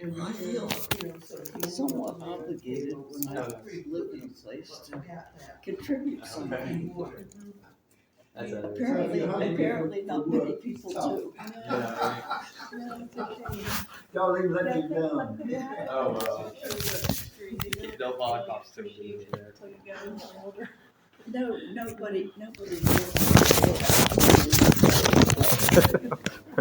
And I feel, somewhat obligated when I live in a place to contribute something. Apparently not many people do. Don't even let you down. Oh, well. No lollipops too. No, nobody.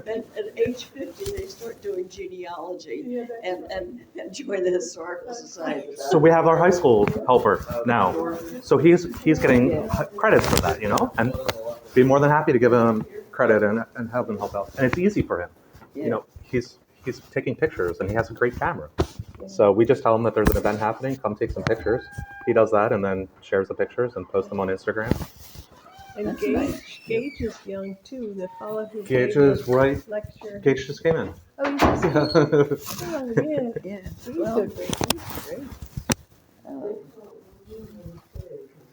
At age 50, they start doing genealogy and join the historical society. So we have our high school helper now. So he's getting credits for that, and be more than happy to give him credit and have him help out. And it's easy for him. He's taking pictures and he has a great camera. So we just tell him that there's an event happening, come take some pictures. He does that and then shares the pictures and posts them on Instagram. And Gage is young too. The fellow who Gage is right. Lecture. Gage just came in. Oh, you just Yeah. Oh, yeah. Yeah. He's Well, so great. He's great.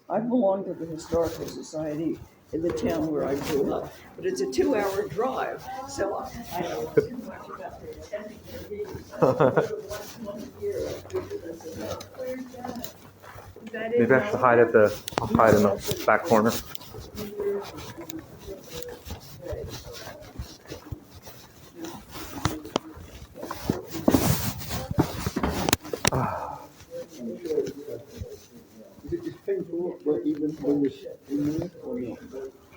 I belong to the historical society in the town where I grew up, but it's a 2-hour drive, so I don't know too much about attending their meetings. Once a year, I figure that's enough. Maybe I should hide in the back corner. Is it just painful, but even when you're in there or not?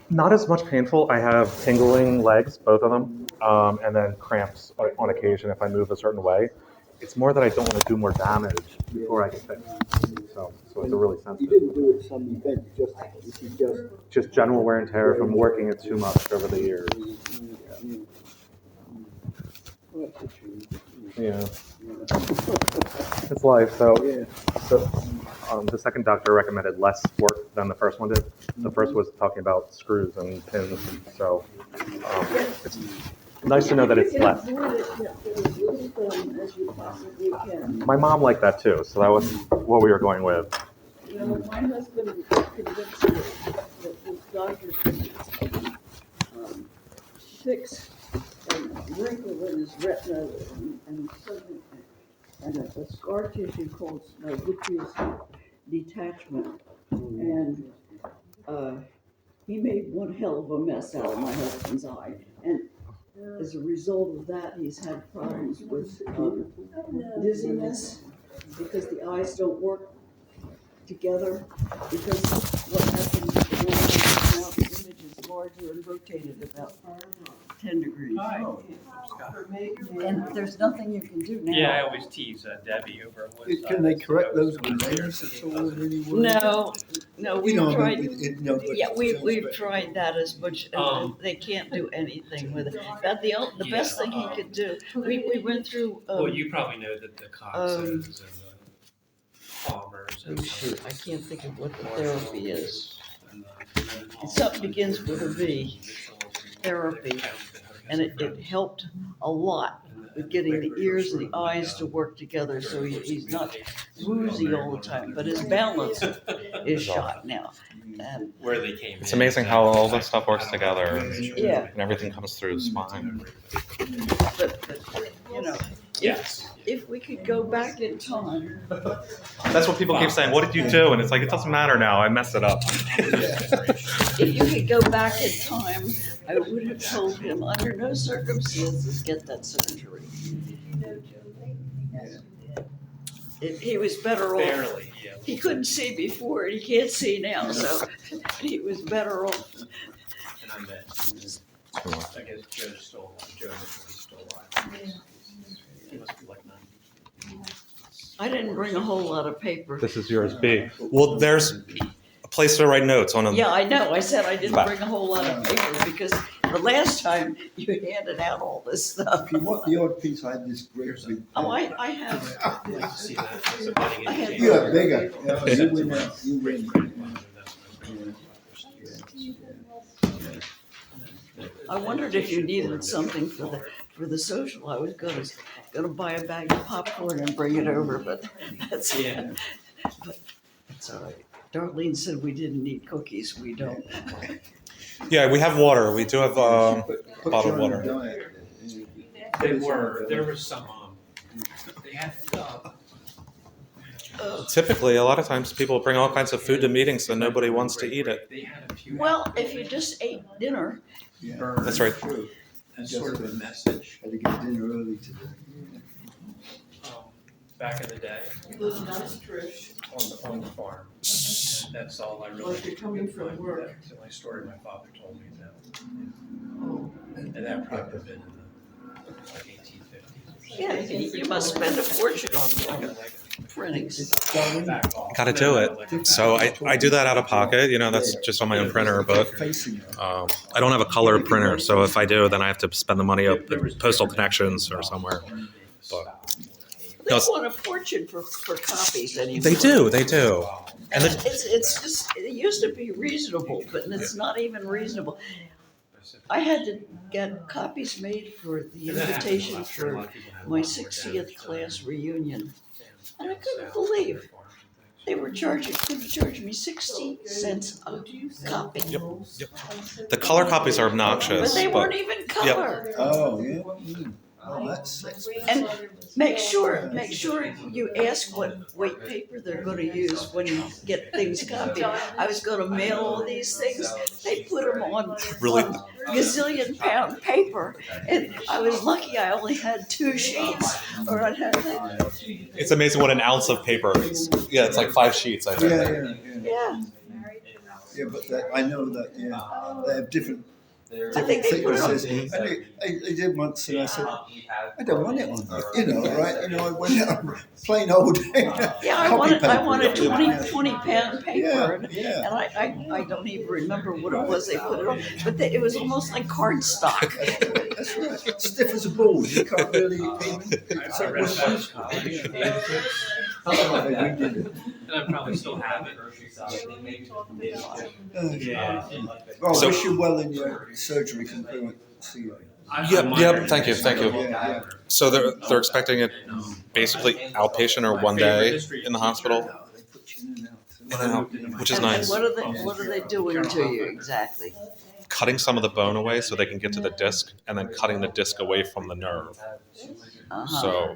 Not as much painful. I have tingling legs, both of them, and then cramps on occasion if I move a certain way. It's more that I don't want to do more damage before I get fixed. So it's a really You sensitive. didn't do it some event, Just general wear and tear from working it too much over the years. Yeah. It's life. So the second doctor recommended less work than the first one did. The first was talking about screws and pins. So it's nice to know that it's less. My mom liked that too, so that was what we were going with. My husband convinced me that this doctor could fix a wrinkle in his retina and a scar tissue called vitreous detachment. And he made one hell of a mess out of my husband's eye. And as a result of that, he's had problems with dizziness because the eyes don't work together. Because what happens is the image is larger and rotated about 10 degrees. And there's nothing you can do now. Yeah, I always tease Debbie over at Woodside. Can they correct those mistakes at all in any way? No, we've tried. But Yeah, we've tried that as much. They can't do anything with it. But the best thing he could do, we went through. Well, you probably know that the Coxes and the Palmers and I can't think of what the therapy is. Something begins with a V. Therapy, and it helped a lot with getting the ears and the eyes to work together, so he's not woozy all the time, but his balance is shot now. And where they came. It's amazing how all this stuff works together yeah, and everything comes through the spine. but Yes. if we could go back in time. That's what people keep saying. What did you do? And it's like, it doesn't matter now. I messed it up. If you could go back in time, I would have told him, under no circumstances, get that surgery. He was better off. Barely, yeah. He couldn't see before, and he can't see now, so he was better off. And I met, I guess Joe's still alive. He must be like 90. I didn't bring a whole lot of paper. This is yours, B. Well, there's a place to write notes on them. Yeah, I know. I said I didn't bring a whole lot of paper because the last time you handed out all this stuff. If you want the odd piece, I have this great big. Oh, I have. See that? Somebody I had in You are bigger. Yeah. You win. I wondered if you needed something for the social, I was gonna buy a bag of popcorn and bring it over, but that's, Yeah. but it's all right. Darlene said we didn't need cookies, we don't. Yeah, we have water. We do have Put bottled you on a water. diet. There was some, they had, Typically, a lot of times people bring all kinds of food to meetings and nobody wants to eat it. they had a few. Well, if you just ate dinner, Yeah, Burn. That's right. true. As sort of a message, Had to get dinner early today. back in the day, on the farm. And that's all I really. Well, if you're coming from work. That's the only story my father told me that. And that probably would have been in the, like 1850s. yeah, you must spend a fortune on printings. Got to do it. So I do that out of pocket. You know, that's just on my own printer. But Facing it. I don't have a color printer, so if I do, then I have to spend the money up at Postal Connections or somewhere. But They want a fortune for copies anymore. they do. And it's just, it used to be reasonable, but it's not even reasonable. I had to get copies made for the invitation for my 60th class reunion. And I couldn't believe they were couldn't charge me 60 cents a copy. Yep. The color copies are But obnoxious. they weren't even color. Oh, yeah. Oh, that's And make sure you ask what weight paper they're gonna use when you get things copied. I was gonna mail all these things, they put them on Really? on gazillion pound paper, and I was lucky I only had 2 sheets, or I'd have, It's amazing what an ounce of paper is. Yeah, it's like 5 sheets, I think. Yeah. yeah. Yeah, but I know that, they have different I think they put it on. thicknesses. They did once, and I said, I don't want it on there. You know, right? You know, I went out plain old. Yeah, I wanted 20 pound paper, and Yeah. I don't even remember what it was they put it on, but it was almost like cardstock. That's right. Stiff as a ball. You can't really even. I read about They redid it. and I probably still have it. Yeah. Well, So- I wish you well in your surgery. Can go and see you. Yep, thank you. Yeah. So they're expecting it basically outpatient or one day in the hospital, No, they put you in and out. in and out, which is And nice. what are they doing to you exactly? Cutting some of the bone away so they can get to the disc, and then cutting the disc away from the nerve. Uh-huh.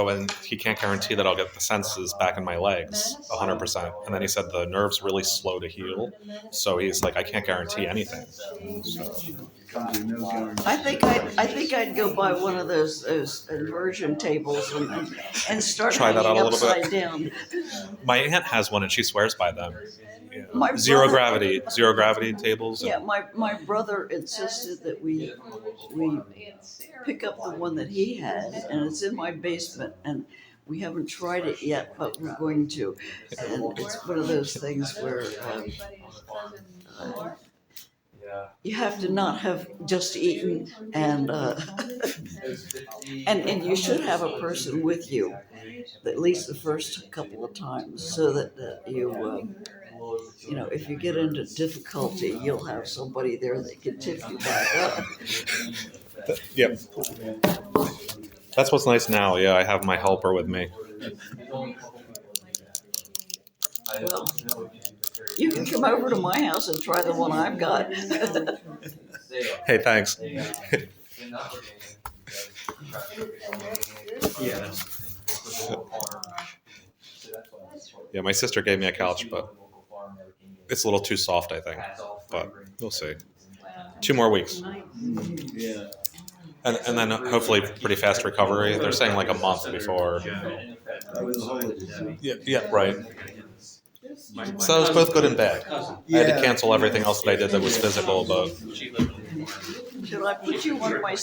And he can't guarantee that I'll get the senses back in my legs 100%. And then he said the nerve's really slow to heal, so he's like, I can't guarantee anything. So, Can't do no guarantee. I think I'd go buy one of those inversion tables and start Try that hanging out a little bit. upside down. my aunt has one, and she swears by them. Yeah. My Zero brother- gravity tables. Yeah, my brother insisted that we pick up the one that he had, and it's in my basement, and we haven't tried it yet, but we're going to. And it's one of those things where you have to not have just eaten, and and you should have a person with you, at least the first couple of times, so that you know, if you get into difficulty, you'll have somebody there that can tip you back up. Yep. That's what's nice now. Yeah, I have my helper with me. Well, you can come over to my house and try the one I've got. Hey, thanks. Yeah. Yeah, my sister gave me a couch, but it's a little too soft, I think. But we'll see. 2 more weeks. Yeah. And then hopefully pretty fast recovery. They're saying like a month before. Over the holidays. Yeah, right. So it was both good and bad. I had to cancel everything else that I did that was physical, but Should I put you on my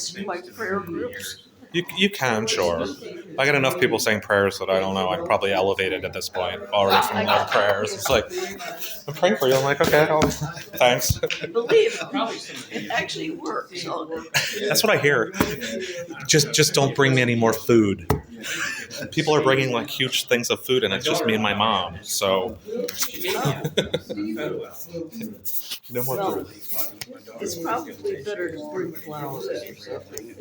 prayer groups? you can, sure. I got enough people saying prayers that I don't know. I'm probably elevated at this point already from their prayers. It's like, I'm praying for you. I'm like, okay, thanks. Believe it actually works. That's what I hear. Just don't bring me any more food. People are bringing like huge things of food, and it's just me and my mom. So no more Well, food. it's probably better to bring flowers or something.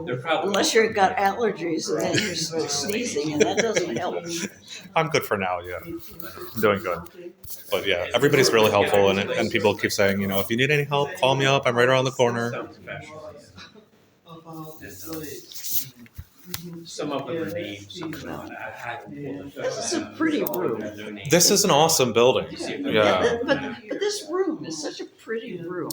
They're probably Unless you've got allergies and then you're sneezing, and that doesn't help. I'm good for now. Yeah, I'm doing good. But yeah, everybody's really helpful, and people keep saying, if you need any help, call me up. I'm right around the corner. some special. Some of them are named, some are not. This is a pretty room. This is an awesome building. Yeah, But this room is such a pretty room.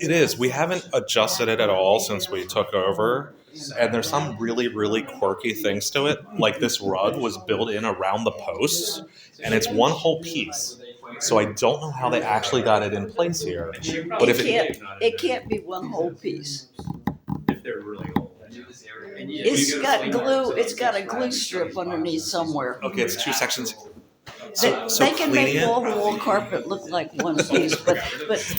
it is. We haven't adjusted it at all since we took over. And there's some really, really quirky things to it. Like this rug was built in around the posts, and it's one whole piece. So I don't know how they actually got it in place here. But if It can't be one whole piece. If they're really old. It's got a glue strip underneath somewhere. okay, it's two sections. They, So they can make cleaning it. wall-to-wall carpet look like one piece, but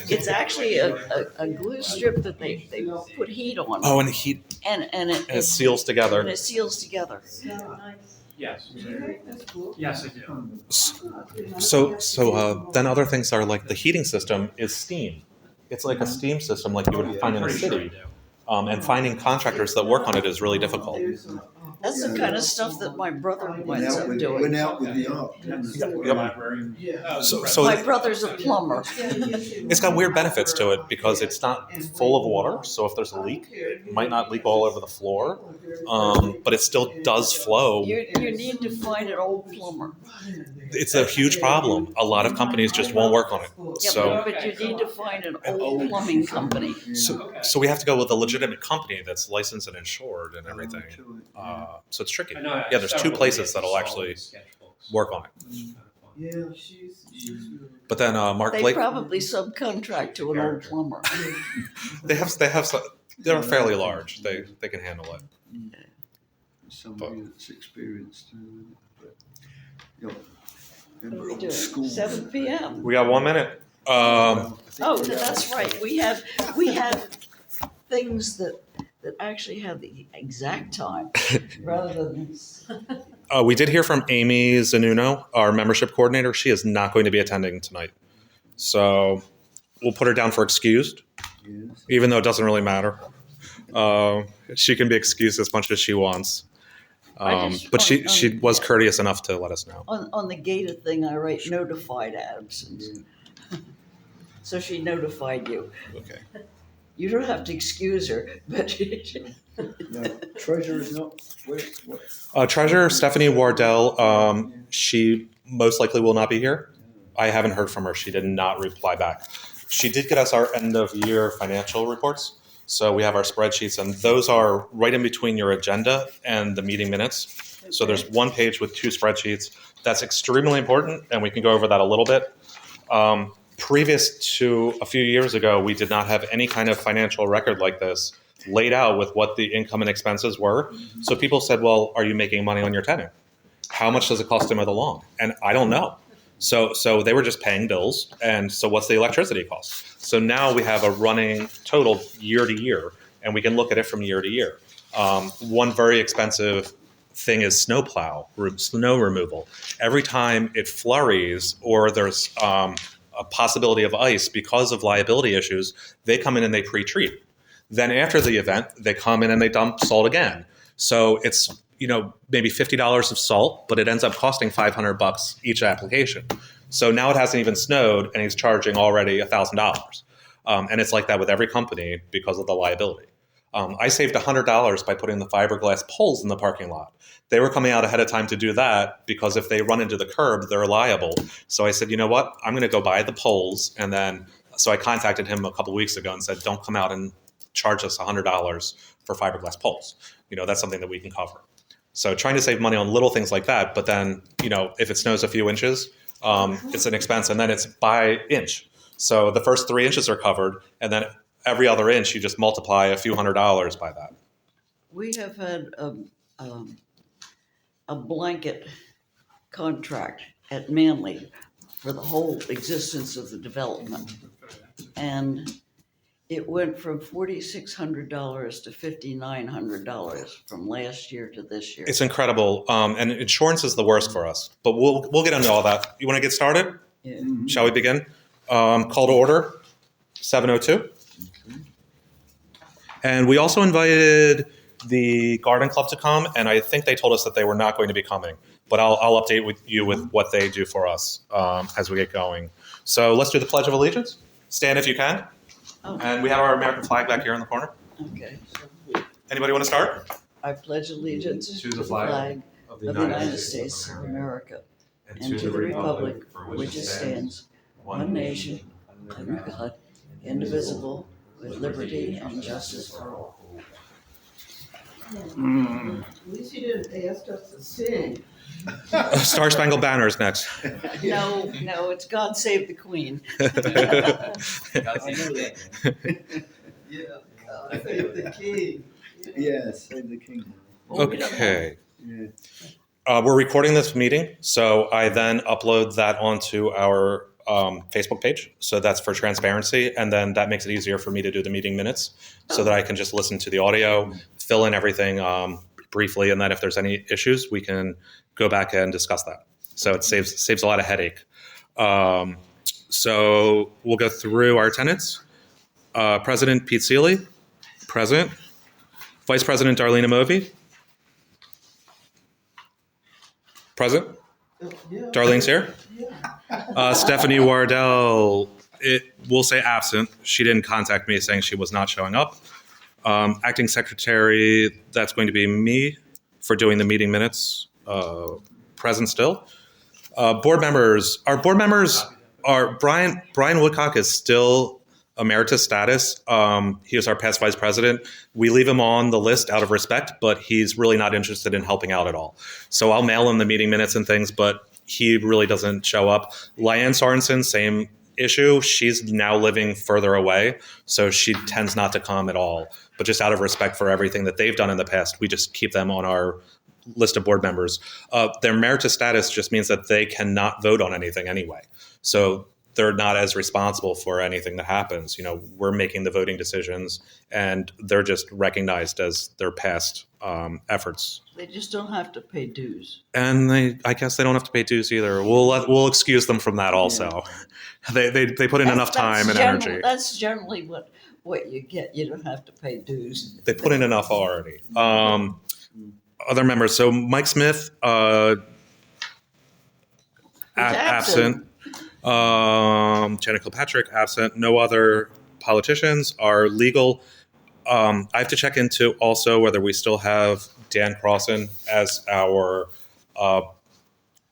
it's actually a glue strip that they put heat on. Oh, and heat, And and it seals together. and it seals together. Yes. Yes, I do. So then other things are like the heating system is steam. It's like a steam system like you would find in a city. And finding contractors that work on it is really difficult. That's the kind of stuff that my brother winds up Went doing. out with the art. So My brother's a plumber. it's got weird benefits to it because it's not full of water. So if there's a leak, it might not leak all over the floor, but it still does flow. You need to find an old plumber. It's a huge problem. A lot of companies just won't work on it. Yeah, So but you need to find an old plumbing company. so we have to go with a legitimate company that's licensed and insured and everything. So it's tricky. Yeah, there's two places that'll actually work on it. Yeah, she's But then Mark They Blake, probably subcontract to an old plumber. they have some, they're fairly large. They can handle it. somebody that's experienced. But, What remember are we old doing? school. 7 p.m. We got 1 minute. Oh, that's right. We have things that actually have the exact time rather than. We did hear from Amy Zanuno, our membership coordinator. She is not going to be attending tonight. So we'll put her down for excused, Yes. even though it doesn't really matter. She can be excused as much as she wants. But she was courteous enough to let us know. On the gated thing, I write notified absence. So she notified you. Okay. You don't have to excuse her, but No, treasure is not. What? Treasurer Stephanie Wardell, she most likely will not be here. I haven't heard from her. She did not reply back. She did get us our end of year financial reports. So we have our spreadsheets, and those are right in between your agenda and the meeting minutes. So there's one page with two spreadsheets. That's extremely important, and we can go over that a little bit. Previous to a few years ago, we did not have any kind of financial record like this laid out with what the income and expenses were. So people said, well, are you making money on your tenant? How much does it cost to mow the lawn? And I don't know. So they were just paying bills. And so what's the electricity cost? So now we have a running total year to year, and we can look at it from year to year. One very expensive thing is snow removal. Every time it flurries or there's a possibility of ice because of liability issues, they come in and they pre-treat. Then after the event, they come in and they dump salt again. So it's maybe $50 of salt, but it ends up costing $500 each application. So now it hasn't even snowed, and he's charging already $1,000. And it's like that with every company because of the liability. I saved $100 by putting the fiberglass poles in the parking lot. They were coming out ahead of time to do that because if they run into the curb, they're liable. So I said, you know what? I'm going to go buy the poles. And then, so I contacted him a couple of weeks ago and said, don't come out and charge us $100 for fiberglass poles. That's something that we can cover. So trying to save money on little things like that. But then, if it snows a few inches, it's an expense, and then it's by inch. So the first 3 inches are covered, and then every other inch, you just multiply a few $100s by that. we have had a blanket contract at Manly for the whole existence of the development. And It went from $4,600 to $5,900 from last year to this year. It's incredible. And insurance is the worst for us. But we'll get into all that. You want to get started? Yeah. Shall we begin? Call to order, 7:02. And we also invited the garden club to come, and I think they told us that they were not going to be coming. But I'll update you with what they do for us as we get going. So let's do the Pledge of Allegiance. Stand if you can. Oh. And we have our American flag back here in the corner. Okay. So Anybody want to start? I pledge allegiance To the flag of the United States of America and to the republic for which it stands, one nation, under God, indivisible, with liberty and justice for all. At least you didn't ask us to sing. Star Spangled Banner is next. No, it's God Save the Queen. Yeah, save the king. Yes, save the king. Okay. Yeah. We're recording this meeting, so I then upload that onto our Facebook page. So that's for transparency, and then that makes it easier for me to do the meeting minutes so that I can just listen to the audio, fill in everything briefly, and then if there's any issues, we can go back and discuss that. So it saves a lot of headache. So we'll go through our attendance. President Pete Seeley, present. Vice President Darlene Amovi, present. Yeah. Darlene's here. Stephanie Wardell, we'll say absent. She didn't contact me saying she was not showing up. Acting Secretary, that's going to be me for doing the meeting minutes. Present still. Board members, our board members are Brian Woodcock is still emeritus status. He is our past vice president. We leave him on the list out of respect, but he's really not interested in helping out at all. So I'll mail him the meeting minutes and things, but he really doesn't show up. Lyanne Sorensen, same issue. She's now living further away, so she tends not to come at all. But just out of respect for everything that they've done in the past, we just keep them on our list of board members. Their emeritus status just means that they cannot vote on anything anyway. So they're not as responsible for anything that happens. You know, we're making the voting decisions, and they're just recognized as their past efforts. They just don't have to pay dues. And I guess they don't have to pay dues either. We'll excuse them from that also. Yeah. They put in enough time and energy. That's generally what you get. You don't have to pay dues. They put in enough already. Other members. So Mike Smith, absent. Jenna Kilpatrick, absent. No other politicians are legal. I have to check into also whether we still have Dan Crossan as our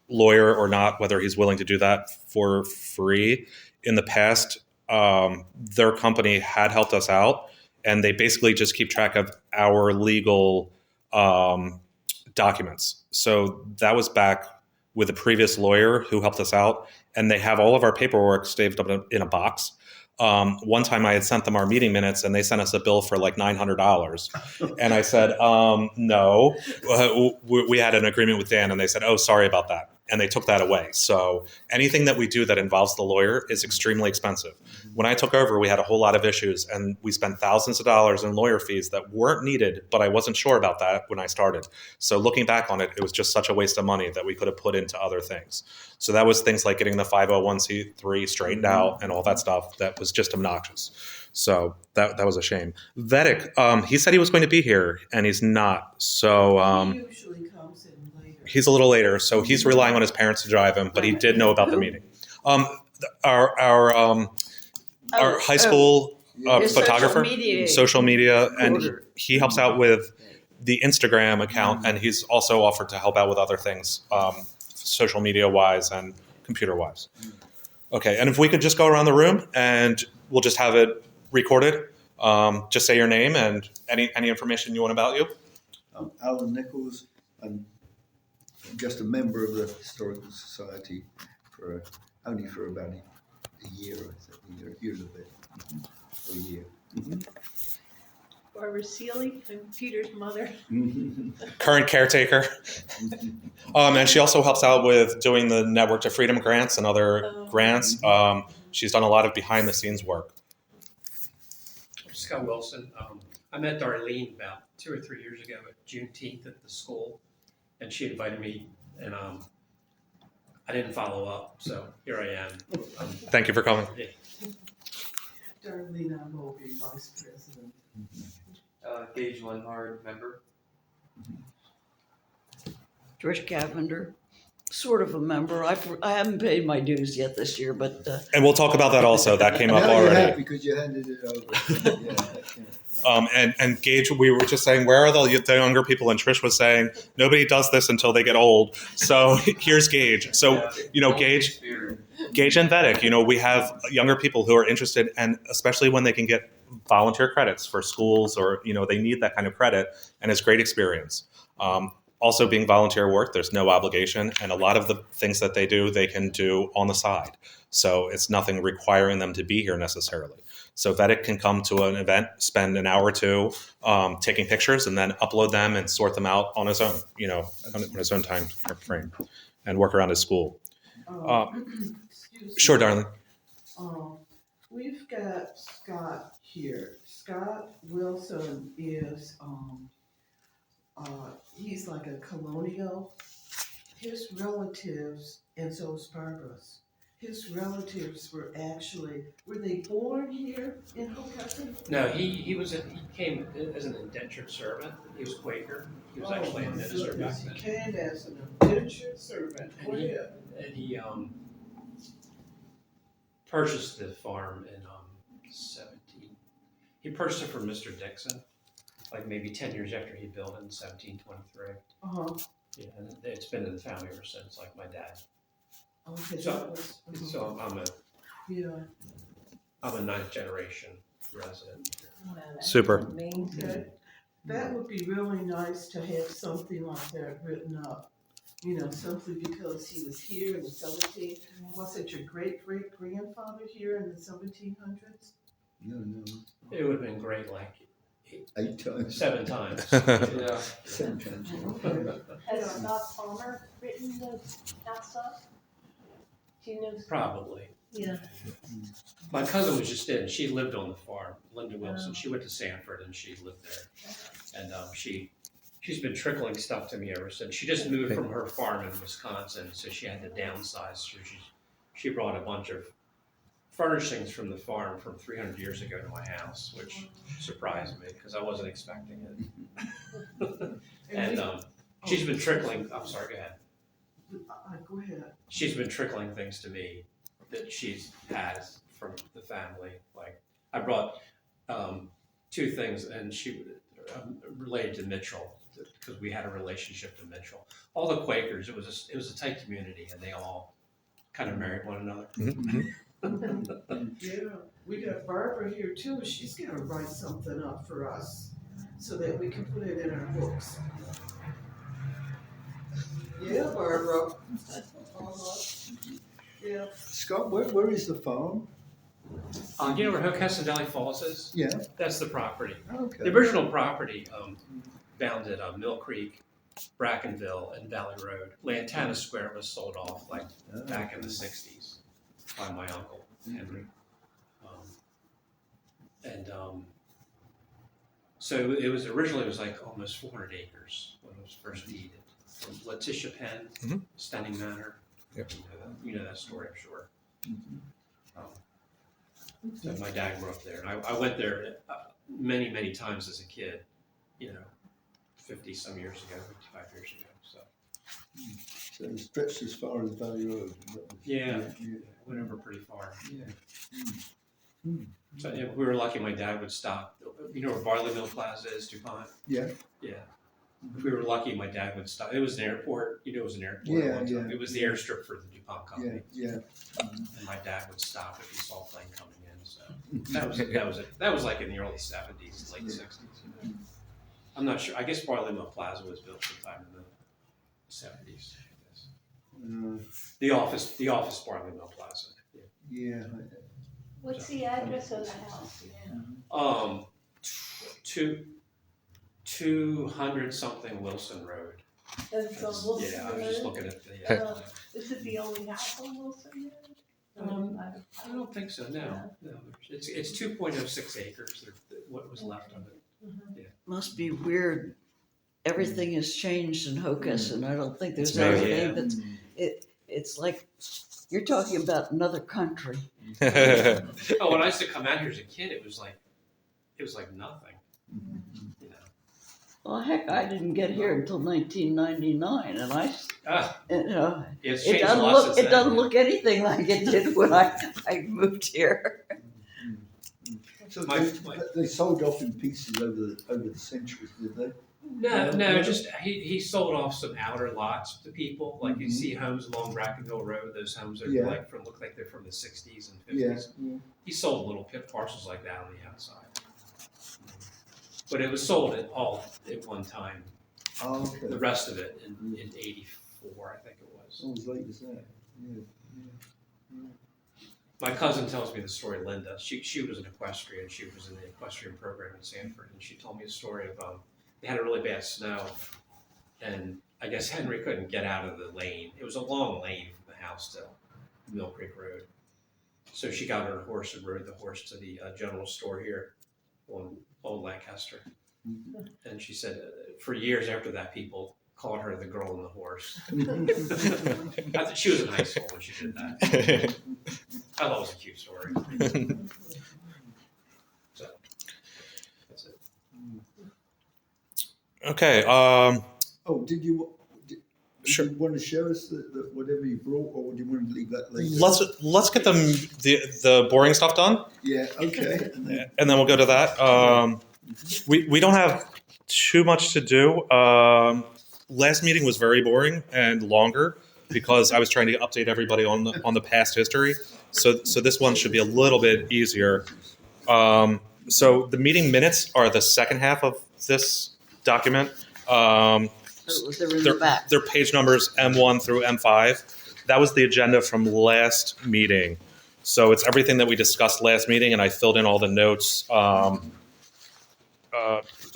lawyer or not, whether he's willing to do that for free. In the past, their company had helped us out, and they basically just keep track of our legal documents. So that was back with a previous lawyer who helped us out, and they have all of our paperwork saved up in a box. One time I had sent them our meeting minutes, and they sent us a bill for like $900. And I said, no, we had an agreement with Dan, and they said, oh, sorry about that. And they took that away. So anything that we do that involves the lawyer is extremely expensive. When I took over, we had a whole lot of issues, and we spent thousands of dollars in lawyer fees that weren't needed, but I wasn't sure about that when I started. So looking back on it, it was just such a waste of money that we could have put into other things. So that was things like getting the 501c3 straightened out and all that stuff that was just obnoxious. So that was a shame. Vedic, he said he was going to be here, and he's not. So He usually comes in later. he's a little later, so he's relying on his parents to drive him, but he did know about the meeting. Our high school photographer, social media, and he helps out with the Instagram account, and he's also offered to help out with other things, social media wise and computer wise. Okay, and if we could just go around the room and we'll just have it recorded. Just say your name and any information you want about you. Alan Nichols. I'm just a member of the Historical Society only for about a year, I think, a year and a bit. A year. Barbara Seeley, I'm Peter's mother. Current caretaker. And she also helps out with doing the Network to Freedom grants and other grants. She's done a lot of behind the scenes work. Scott Wilson. I met Darlene about 2 or 3 years ago at Juneteenth at the school, and she invited me, and I didn't follow up, so here I am. Thank you for coming. Yeah. Darlene, I'm Obi, Vice President. Gage Lenhard, member. Trish Cavender, sort of a member. I haven't paid my dues yet this year, but And we'll talk about that also. That came up Now you have, already. because you handed it over. And Gage, we were just saying, where are the younger people? And Trish was saying, nobody does this until they get old. So here's Gage. So, Gage and Vedic, we have younger people who are interested, and especially when they can get volunteer credits for schools or, they need that kind of credit, and it's great experience. Also being volunteer work, there's no obligation, and a lot of the things that they do, they can do on the side. So it's nothing requiring them to be here necessarily. So Vedic can come to an event, spend an hour or two taking pictures, and then upload them and sort them out on his own, on his own time frame, and work around his school. Excuse me. Sure, darling. We've got Scott here. Scott Wilson is, he's like a colonial. His relatives, and so is Barbara's. His relatives were they born here in Hocussin? No, he came as an indentured servant. He was Quaker. He was actually a minister back then. He came as an indentured servant. Go ahead. And he purchased the farm in 17. He purchased it from Mr. Dixon, like maybe 10 years after he built it in 1723. Yeah, and it's been in the family ever since, like my dad. Okay, So- that was, So yeah. I'm a 9th generation resident. Super. Okay. That would be really nice to have something like that written up. Simply because he was here in the wasn't your great-great-grandfather here in the 1700s? No. It would have been great, like 8 times. 7 times. Yeah. 7 times. Has Scott Palmer written the house up? Do you know? Probably. Yeah. My cousin was just in. She lived on the farm, Linda Wilson. She went to Sanford and she lived there. And she's been trickling stuff to me ever since. She just moved from her farm in Wisconsin, so she had to downsize. So she brought a bunch of furnishings from the farm from 300 years ago to my house, which surprised me because I wasn't expecting it. And she's been trickling. I'm sorry. Go ahead. Go ahead. She's been trickling things to me that she's has from the family. Like I brought 2 things, and she related to Mitchell because we had a relationship to Mitchell. All the Quakers, it was a tight community, and they all kind of married one another. Yeah, we got Barbara here too. She's gonna write something up for us so that we can put it in our books. Yeah, Barbara. Yeah. Scott, where is the farm? You know where Hocussin Valley Falls is? Yeah. That's the property. Okay. The original property bounded Mill Creek, Brackenville, and Valley Road. Lantana Square was sold off like back in the 60s by my uncle, Henry. So it was originally like almost 400 acres when it was first deeded. From Letitia Penn, Stunning Manor. Yep. You know that story, I'm sure. So my dad grew up there, and I went there many, many times as a kid, 50-some years ago, 55 years ago. So So it stretched as far as Valley Road. yeah, went over pretty far. Yeah. So we were lucky. My dad would stop. You know where Barley Mill Plaza is, DuPont? Yeah. Yeah. If we were lucky, my dad would stop. It was an airport. It was an airport. Yeah, at one time. yeah. It was the airstrip for the DuPont company. Yeah. And my dad would stop if he saw a plane coming in. So that was like in the early 70s, late 60s. I'm not sure. I guess Barley Mill Plaza was built sometime in the 70s. I guess. The office Barley Mill Plaza. Yeah. What's the address of the house? 200 something Wilson Road. That's on Wilson Yeah, I was just Road? looking at the. Is it the only house on Wilson Road? I don't think so, no. It's 2.06 acres, what was left of it. Must be weird. Everything has changed in Hocus, and I don't think there's It's amazing. anything that's, it's like, you're talking about another country. Oh, when I used to come out here as a kid, it was like nothing, you know. Well, heck, I didn't get here until 1999, and Ah, you know, it's it changed a doesn't lot look, since it then. doesn't look anything like it did when I moved here. So My- they sold off in pieces over the centuries, did they? No, just he sold off some outer lots to people. Like you see homes along Brackenville Road, those homes are Yeah. look like they're from the 60s and 50s. Yeah. He sold little pit parcels like that on the outside. But it was sold at one time. Oh, okay. The rest of it in 84, I think it was. Oh, as late as that. Yeah. My cousin tells me the story, Linda. She was an equestrian. She was in the equestrian program in Sanford, and she told me a story of they had a really bad snow, and I guess Henry couldn't get out of the lane. It was a long lane from the house to Mill Creek Road. So she got on her horse and rode the horse to the general store here on Lancaster. And she said for years after that, people called her the girl on the horse. I thought she was in high school when she did that. I thought it was a cute story. So, that's it. Okay. Oh, did you Sure. you want to show us the whatever you brought, or do you want to leave that later? Let's get the boring stuff done, Yeah. Okay. and then we'll go to that. We don't have too much to do. Last meeting was very boring and longer because I was trying to update everybody on the past history. So this one should be a little bit easier. So the meeting minutes are the second half of this document. They're in the back. They're page numbers M1 through M5. That was the agenda from last meeting. So it's everything that we discussed last meeting, and I filled in all the notes,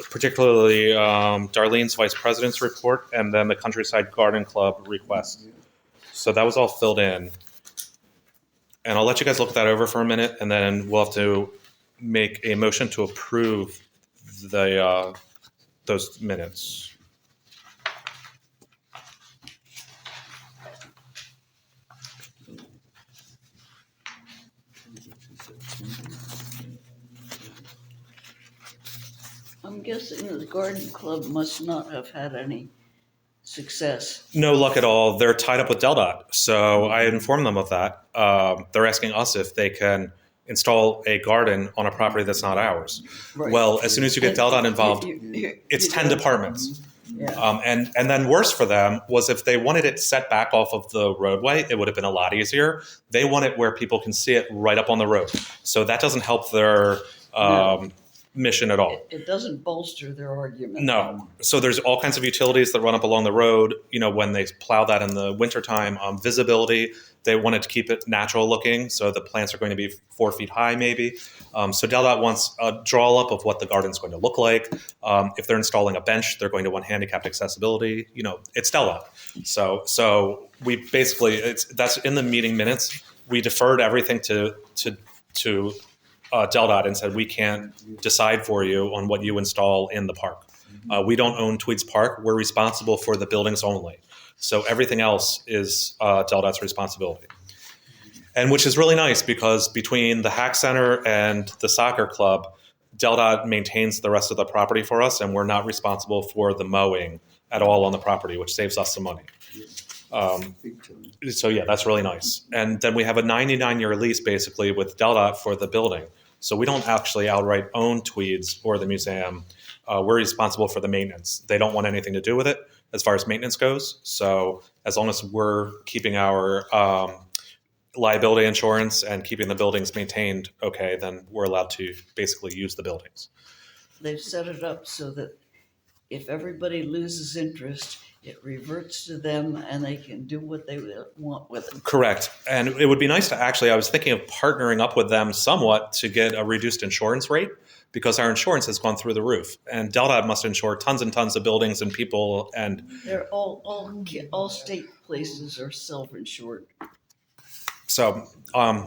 particularly Darlene's vice president's report and then the Countryside Garden Club request. So that was all filled in. And I'll let you guys look that over for a minute, and then we'll have to make a motion to approve those minutes. I'm guessing the garden club must not have had any success. No luck at all. They're tied up with DelDOT. So I informed them of that. They're asking us if they can install a garden on a property that's not ours. Right. Well, as soon as you get DelDOT involved, You- it's you 10 don't- departments. Yeah. And then worse for them was if they wanted it set back off of the roadway, it would have been a lot easier. They want it where people can see it right up on the road. So that doesn't help their mission at all. It doesn't bolster their argument. No. So there's all kinds of utilities that run up along the road, when they plow that in the wintertime. Visibility, they wanted to keep it natural looking, so the plants are going to be 4 feet high maybe. So DelDOT wants a draw up of what the garden's going to look like. If they're installing a bench, they're going to want handicapped accessibility. It's DelDOT. So we basically, that's in the meeting minutes. We deferred everything to DelDOT and said, we can't decide for you on what you install in the park. We don't own Tweeds Park. We're responsible for the buildings only. So everything else is DelDOT's responsibility. And which is really nice because between the Hack Center and the soccer club, DelDOT maintains the rest of the property for us, and we're not responsible for the mowing at all on the property, which saves us some money. So yeah, that's really nice. And then we have a 99-year lease basically with DelDOT for the building. So we don't actually outright own Tweeds or the museum. We're responsible for the maintenance. They don't want anything to do with it as far as maintenance goes. So as long as we're keeping our liability insurance and keeping the buildings maintained okay, then we're allowed to basically use the buildings. They've set it up so that if everybody loses interest, it reverts to them and they can do what they want with it. Correct. And it would be nice to I was thinking of partnering up with them somewhat to get a reduced insurance rate because our insurance has gone through the roof. And DelDOT must insure tons and tons of buildings and people. And They're all state places are self-insured. So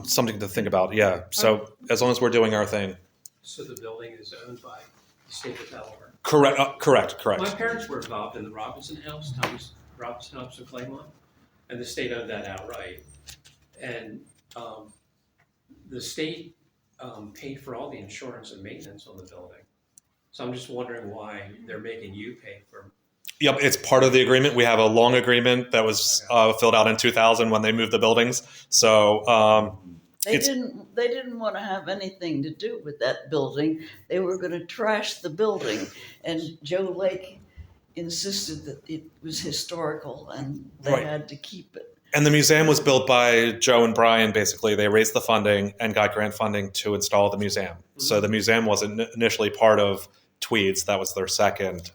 something to think about. Yeah. So as long as we're doing our thing. So the building is owned by the state of Delaware. Correct. My parents were involved in the Robinson House, Thomas Robinson House in Claymont, and the state owned that outright. And the state paid for all the insurance and maintenance on the building. So I'm just wondering why they're making you pay for. Yep, it's part of the agreement. We have a long agreement that was filled out in 2000 when they moved the buildings. So They didn't want to have anything to do with that building. They were going to trash the building, and Joe Lake insisted that it was historical and they Right. had to keep it. and the museum was built by Joe and Brian. Basically, they raised the funding and got grant funding to install the museum. So the museum wasn't initially part of Tweeds. That was their second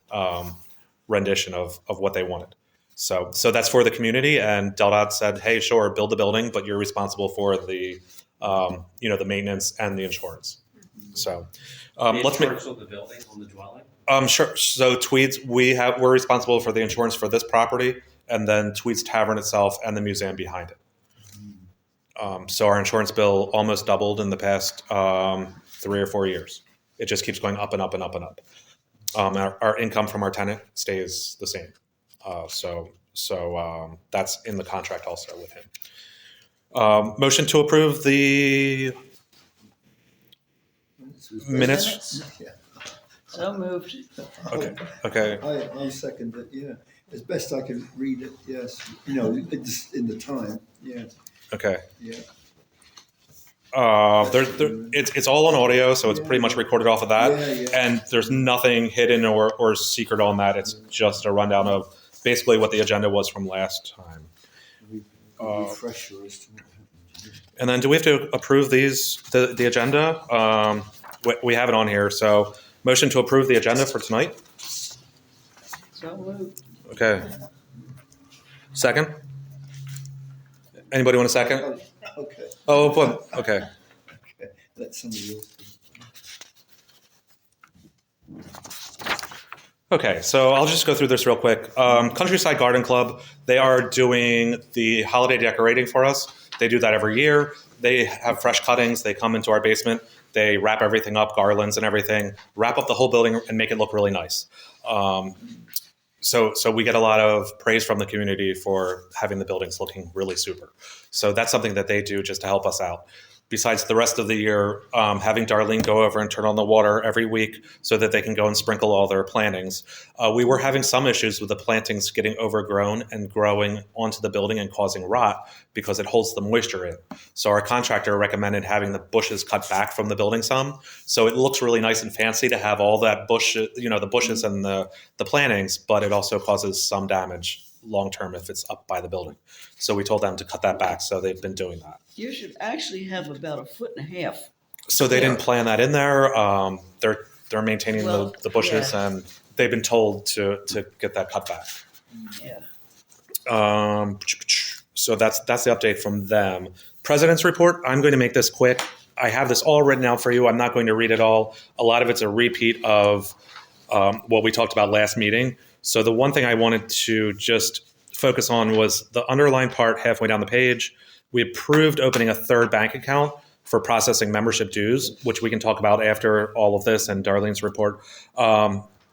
rendition of what they wanted. So that's for the community. And Del said, "Hey, sure, build the building, but you're responsible for the the maintenance and the insurance." So The let's make insurance on the building, on the dwelling? sure. So Tweeds, we're responsible for the insurance for this property, and then Tweeds Tavern itself and the museum behind it. So our insurance bill almost doubled in the past 3 or 4 years. It just keeps going up and up and up and up. Our income from our tenant stays the same. So that's in the contract also with him. Motion to approve the minutes. Yeah. So moved. Okay. I second it, yeah. As best I can read it, yes. In the time, yeah, Okay. yeah. It's all on audio, so it's pretty much recorded off of that. Yeah, yeah. And there's nothing hidden or secret on that. It's just a rundown of basically what the agenda was from last time. Refresher as to what happened. And then do we have to approve the agenda? We have it on here. So motion to approve the agenda for tonight. So moved. Okay. Second? Anybody want a second? Okay, Oh, okay. okay. Let somebody else do it. Okay, so I'll just go through this real quick. Countryside Garden Club, they are doing the holiday decorating for us. They do that every year. They have fresh cuttings. They come into our basement. They wrap everything up, garlands and everything, wrap up the whole building and make it look really nice. So we get a lot of praise from the community for having the buildings looking really super. So that's something that they do just to help us out. Besides the rest of the year, having Darlene go over and turn on the water every week so that they can go and sprinkle all their plantings. We were having some issues with the plantings getting overgrown and growing onto the building and causing rot because it holds the moisture in. So our contractor recommended having the bushes cut back from the building some. So it looks really nice and fancy to have all that bush, the bushes and the plantings, but it also causes some damage long term if it's up by the building. So we told them to cut that back. So they've been doing that. You should actually have about 1.5 feet. So they didn't plan that in there. They're maintaining the bushes, and they've been told to get that cut back. Yeah. So that's the update from them. President's report. I'm going to make this quick. I have this all written out for you. I'm not going to read it all. A lot of it's a repeat of what we talked about last meeting. So the one thing I wanted to just focus on was the underlined part halfway down the page. We approved opening a third bank account for processing membership dues, which we can talk about after all of this and Darlene's report.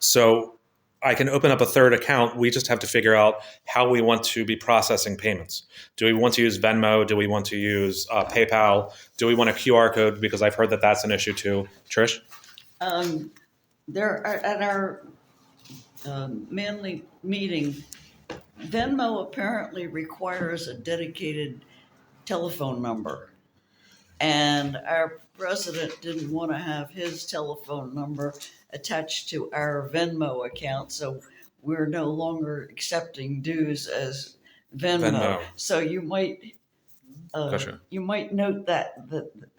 So I can open up a third account. We just have to figure out how we want to be processing payments. Do we want to use Venmo? Do we want to use PayPal? Do we want a QR code? Because I've heard that that's an issue too. Trish? There at our Manly meeting, Venmo apparently requires a dedicated telephone number. And our president didn't want to have his telephone number attached to our Venmo account, so we're no longer accepting dues as Venmo. So you might Gotcha. you might note that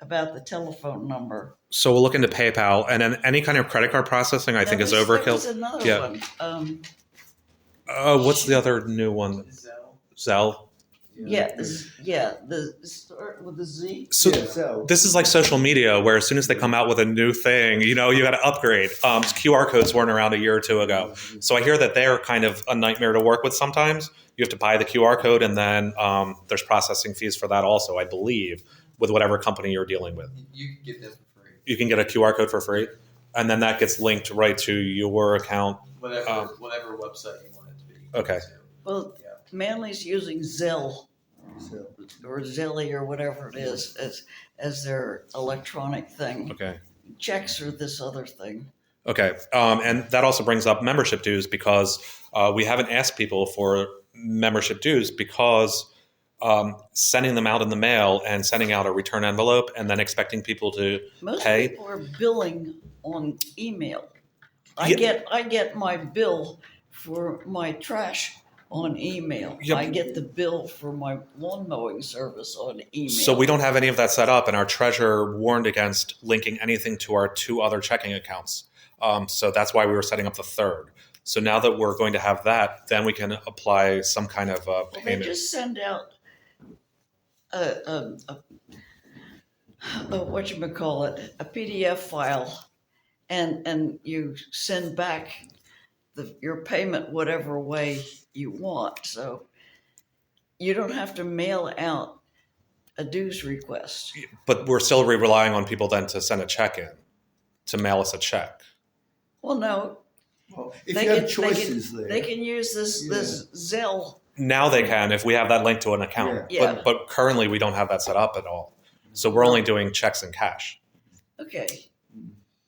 about the telephone number. So we'll look into PayPal, and then any kind of credit card processing I think is overkill. There was another Yeah. one. What's the other new one? Zell. Zelle? Start with the Z. So so this is like social media, where as soon as they come out with a new thing, you got to upgrade. QR codes weren't around a year or two ago, so I hear that they're kind of a nightmare to work with. Sometimes you have to buy the QR code, and then there's processing fees for that also, I believe, with whatever company you're dealing with. You can get them for free. You can get a QR code for free, and then that gets linked right to your account. Whatever website you want it to be. Okay. Well, Manly's using Zelle or Zilly or whatever it is as their electronic thing. Okay. Checks are this other thing. Okay. And that also brings up membership dues, because we haven't asked people for membership dues, because sending them out in the mail and sending out a return envelope and then expecting people to Most pay. people are billing on email. I Yeah. get my bill for my trash on email. Yep. I get the bill for my lawn mowing service on email. So we don't have any of that set up, and our treasurer warned against linking anything to our 2 other checking accounts. So that's why we were setting up the third. So now that we're going to have that, then we can apply some kind of Well, they payment. just send out a whatchamacallit, a PDF file, and you send back your payment whatever way you want. So you don't have to mail out a dues request. But we're still relying on people then to send a check in, to mail us a check. Well, no, well, if they you have can- choices there, they can use this Zelle. Now they can, if we have that linked to an account. Yeah. But currently we don't have that set up at all. So we're only doing checks and cash. Okay.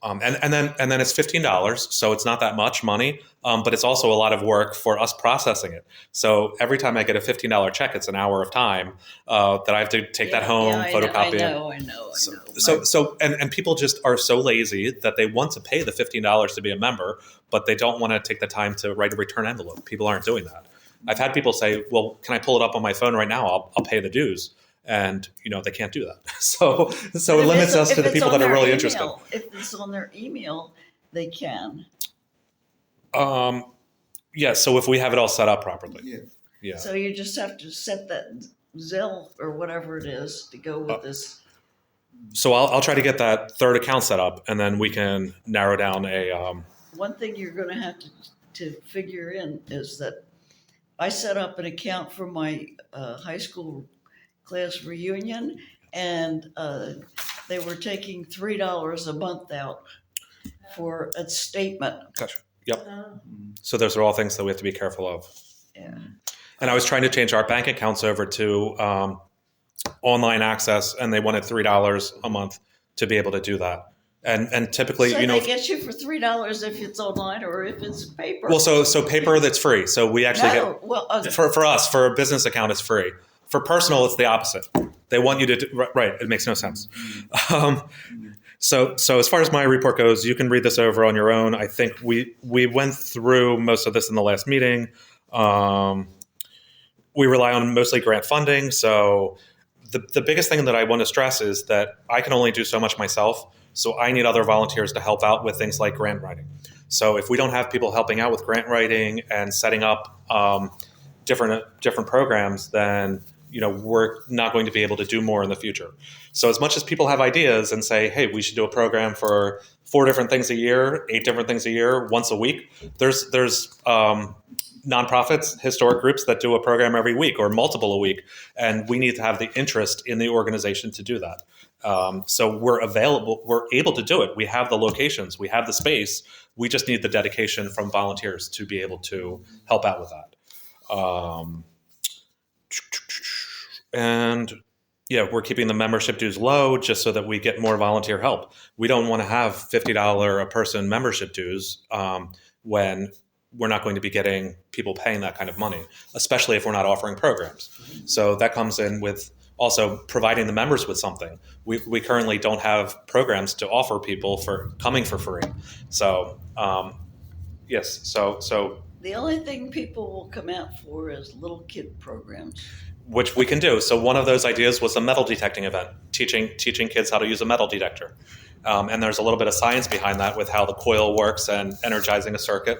And then it's $15, so it's not that much money, but it's also a lot of work for us processing it. So every time I get a $15 check, it's an hour of time that I have to take that home, photocopy it. I know. So people just are so lazy that they want to pay the $15 to be a member, but they don't want to take the time to write a return envelope. People aren't doing that. I've had people say, "Well, can I pull it up on my phone right now? I'll pay the dues." And they can't do that. So it limits us to the people that are really interested. If it's on their email, they can. Yeah. So if we have it all set up properly. yeah. Yeah. So you just have to set that Zelle or whatever it is to go with this. So I'll try to get that third account set up, and then we can narrow down a. One thing you're going to have to figure in is that I set up an account for my high school class reunion, and they were taking $3 a month out for a statement. Gotcha. Yep. So those are all things that we have to be careful of. Yeah. And I was trying to change our bank accounts over to online access, and they wanted $3 a month to be able to do that. And typically, So they get you for $3 if it's online or if it's paper. Well, so paper, that's free. So we actually No, well, get for us, for a business account, it's free. For personal, it's the opposite. They want you to do, right. It makes no sense. So as far as my report goes, you can read this over on your own. I think we went through most of this in the last meeting. We rely on mostly grant funding. So the biggest thing that I want to stress is that I can only do so much myself. So I need other volunteers to help out with things like grant writing. So if we don't have people helping out with grant writing and setting up different programs, then we're not going to be able to do more in the future. So as much as people have ideas and say, hey, we should do a program for 4 different things a year, 8 different things a year, once a week, there's nonprofits, historic groups that do a program every week or multiple a week, and we need to have the interest in the organization to do that. So we're able to do it. We have the locations, we have the space. We just need the dedication from volunteers to be able to help out with that. And yeah, we're keeping the membership dues low just so that we get more volunteer help. We don't want to have $50 a person membership dues when we're not going to be getting people paying that kind of money, especially if we're not offering programs. So that comes in with also providing the members with something. We currently don't have programs to offer people for coming for free. So yes, so the only thing people will come out for is little kid programs. Which we can do. So one of those ideas was a metal detecting event, teaching kids how to use a metal detector. And there's a little bit of science behind that with how the coil works and energizing a circuit.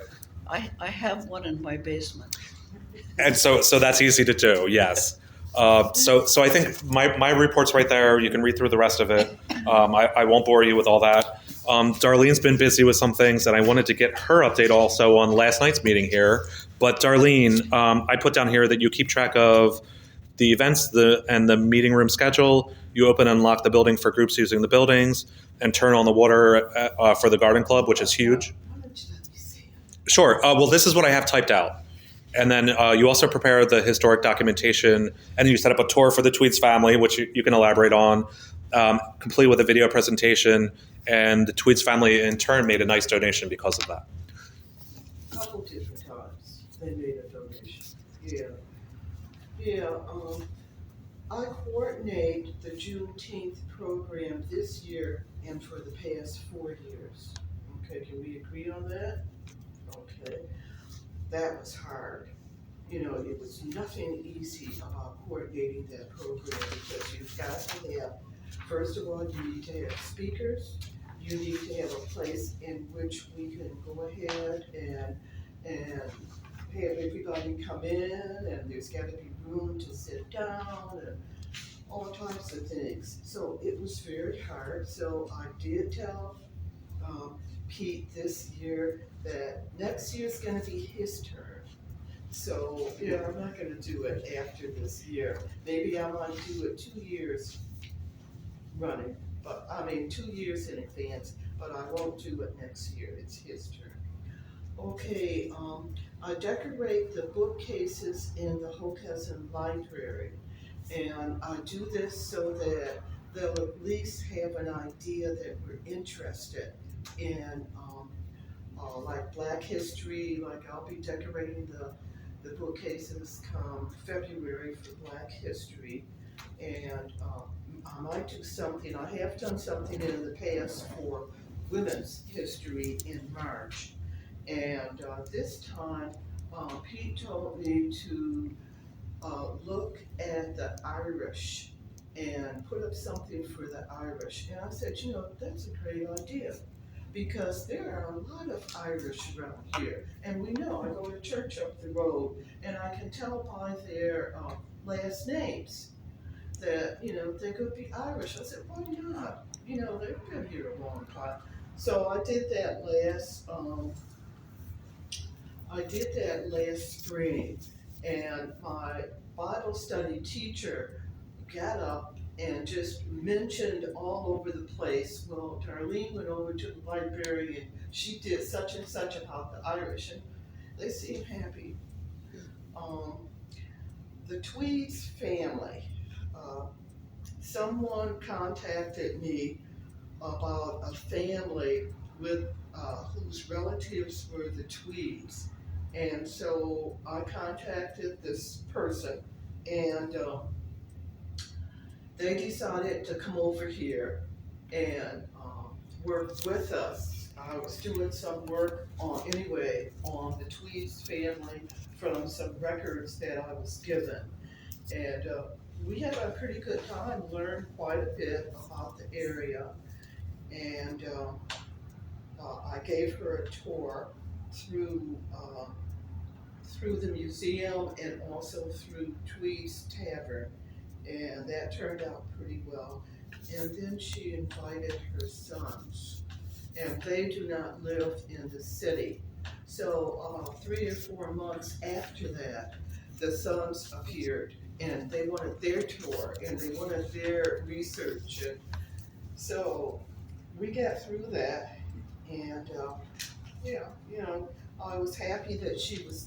I have one in my basement. And so that's easy to do, yes. So I think my report's right there. You can read through the rest of it. I won't bore you with all that. Darlene's been busy with some things, and I wanted to get her update also on last night's meeting here. But Darlene, I put down here that you keep track of the events and the meeting room schedule. You open and lock the building for groups using the buildings, and turn on the water for the garden club, which is huge. Why don't you let me see it? Sure. Well, this is what I have typed out. And then you also prepare the historic documentation, and you set up a tour for the Tweeds family, which you can elaborate on, complete with a video presentation. And the Tweeds family, in turn, made a nice donation because of that. Couple different times they made a donation. Yeah. I coordinate the Juneteenth program this year and for the past 4 years. Okay, can we agree on that? Okay, that was hard. You know, it was nothing easy about coordinating that program because you've got to have, first of all, you need to have speakers. You need to have a place in which we can go ahead and have everybody come in, and there's got to be room to sit down and all types of things. So it was very hard. So I did tell Pete this year that next year's going to be his turn. So, yeah, I'm not gonna do it after this year. Maybe I might do it 2 years running, 2 years in advance, but I won't do it next year. It's his turn. Okay, I decorate the bookcases in the Hockessin Library. And I do this so that they'll at least have an idea that we're interested in, like Black history. Like I'll be decorating the bookcases come February for Black history, and I might do something. I have done something in the past for women's history in March, and this time Pete told me to look at the Irish and put up something for the Irish, and I said, you know, that's a great idea. Because there are a lot of Irish around here, and we know, I go to church up the road, and I can tell by their last names that, you know, they could be Irish. I said, why not? You know, they've been here a long time. So I did that last spring, and my Bible study teacher got up and just mentioned all over the place, well, Darlene went over to the library and she did such and such about the Irish, and they seem happy. The Tweeds family, someone contacted me about a family with whose relatives were the Tweeds, and so I contacted this person, and they decided to come over here and work with us. I was doing some work on the Tweeds family from some records that I was given. And we had a pretty good time, learned quite a bit about the area. And I gave her a tour through the museum and also through Tweeds Tavern, and that turned out pretty well. And then she invited her sons, and they do not live in the city. So 3 or 4 months after that, the sons appeared, and they wanted their tour, and they wanted their research. And so we got through that, and yeah, you know, I was happy that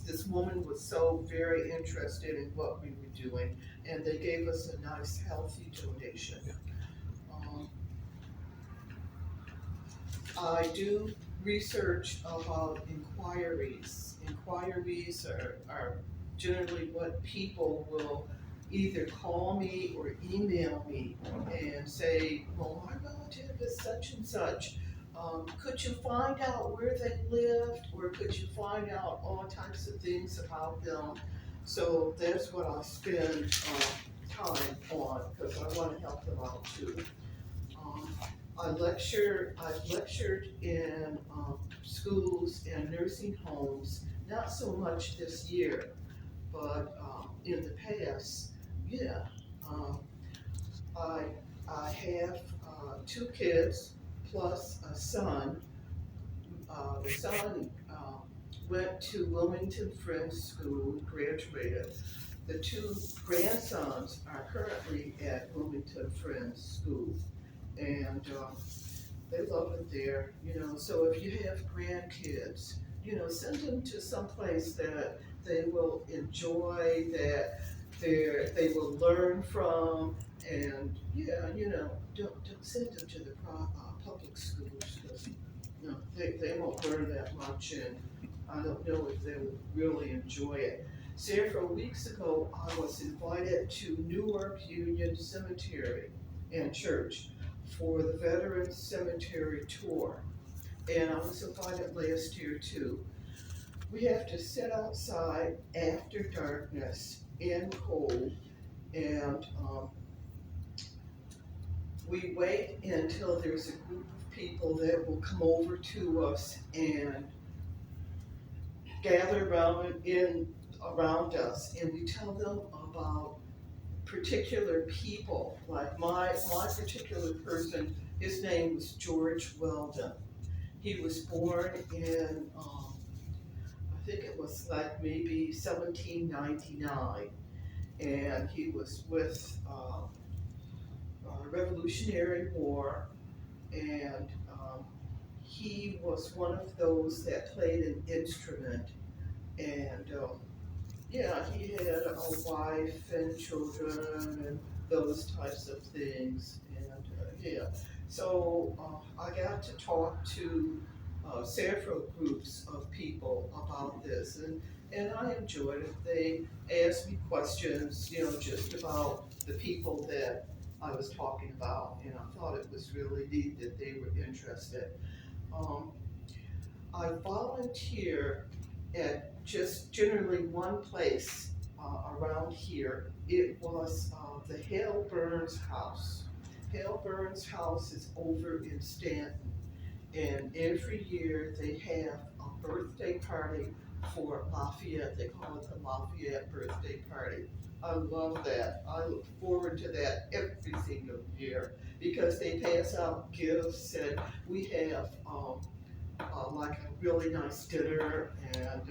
this woman was so very interested in what we were doing, and they gave us a nice, healthy donation. I do research about inquiries. Inquiries are generally what people will either call me or email me and say, well, my relative is such and such. Could you find out where they lived, or could you find out all types of things about them? So that's what I spend time on, because I want to help them out too. I've lectured in schools and nursing homes, not so much this year, but in the past, yeah, I, I have, 2 kids plus a son. The son, went to Wilmington Friends School, graduated. The 2 grandsons are currently at Wilmington Friends School, and, they love it there, so if you have grandkids, send them to some place that they will enjoy, that they will learn from, and, yeah, don't send them to the public schools, because, they won't learn that much, and I don't know if they would really enjoy it. Several weeks ago, I was invited to Newark Union Cemetery and Church for the Veterans Cemetery Tour. And I was invited last year too. We have to sit outside after darkness in cold, and we wait until there's a group of people that will come over to us and gather around us, and we tell them about particular people. Like my particular person, his name was George Weldon. He was born in, I think it was like maybe 1799, and he was with Revolutionary War, and he was one of those that played an instrument, and yeah, he had a wife and children and those types of things, and yeah. So I got to talk to several groups of people about this, and I enjoyed it. They asked me questions, just about the people that I was talking about, and I thought it was really neat that they were interested. Um, I volunteer at just generally one place around here. It was the Hale Burns House. Hale Burns House is over in Stanton, and every year they have a birthday party for Lafayette. They call it the Lafayette birthday party. I love that. I look forward to that every single year because they pass out gifts, and we have like a really nice dinner, and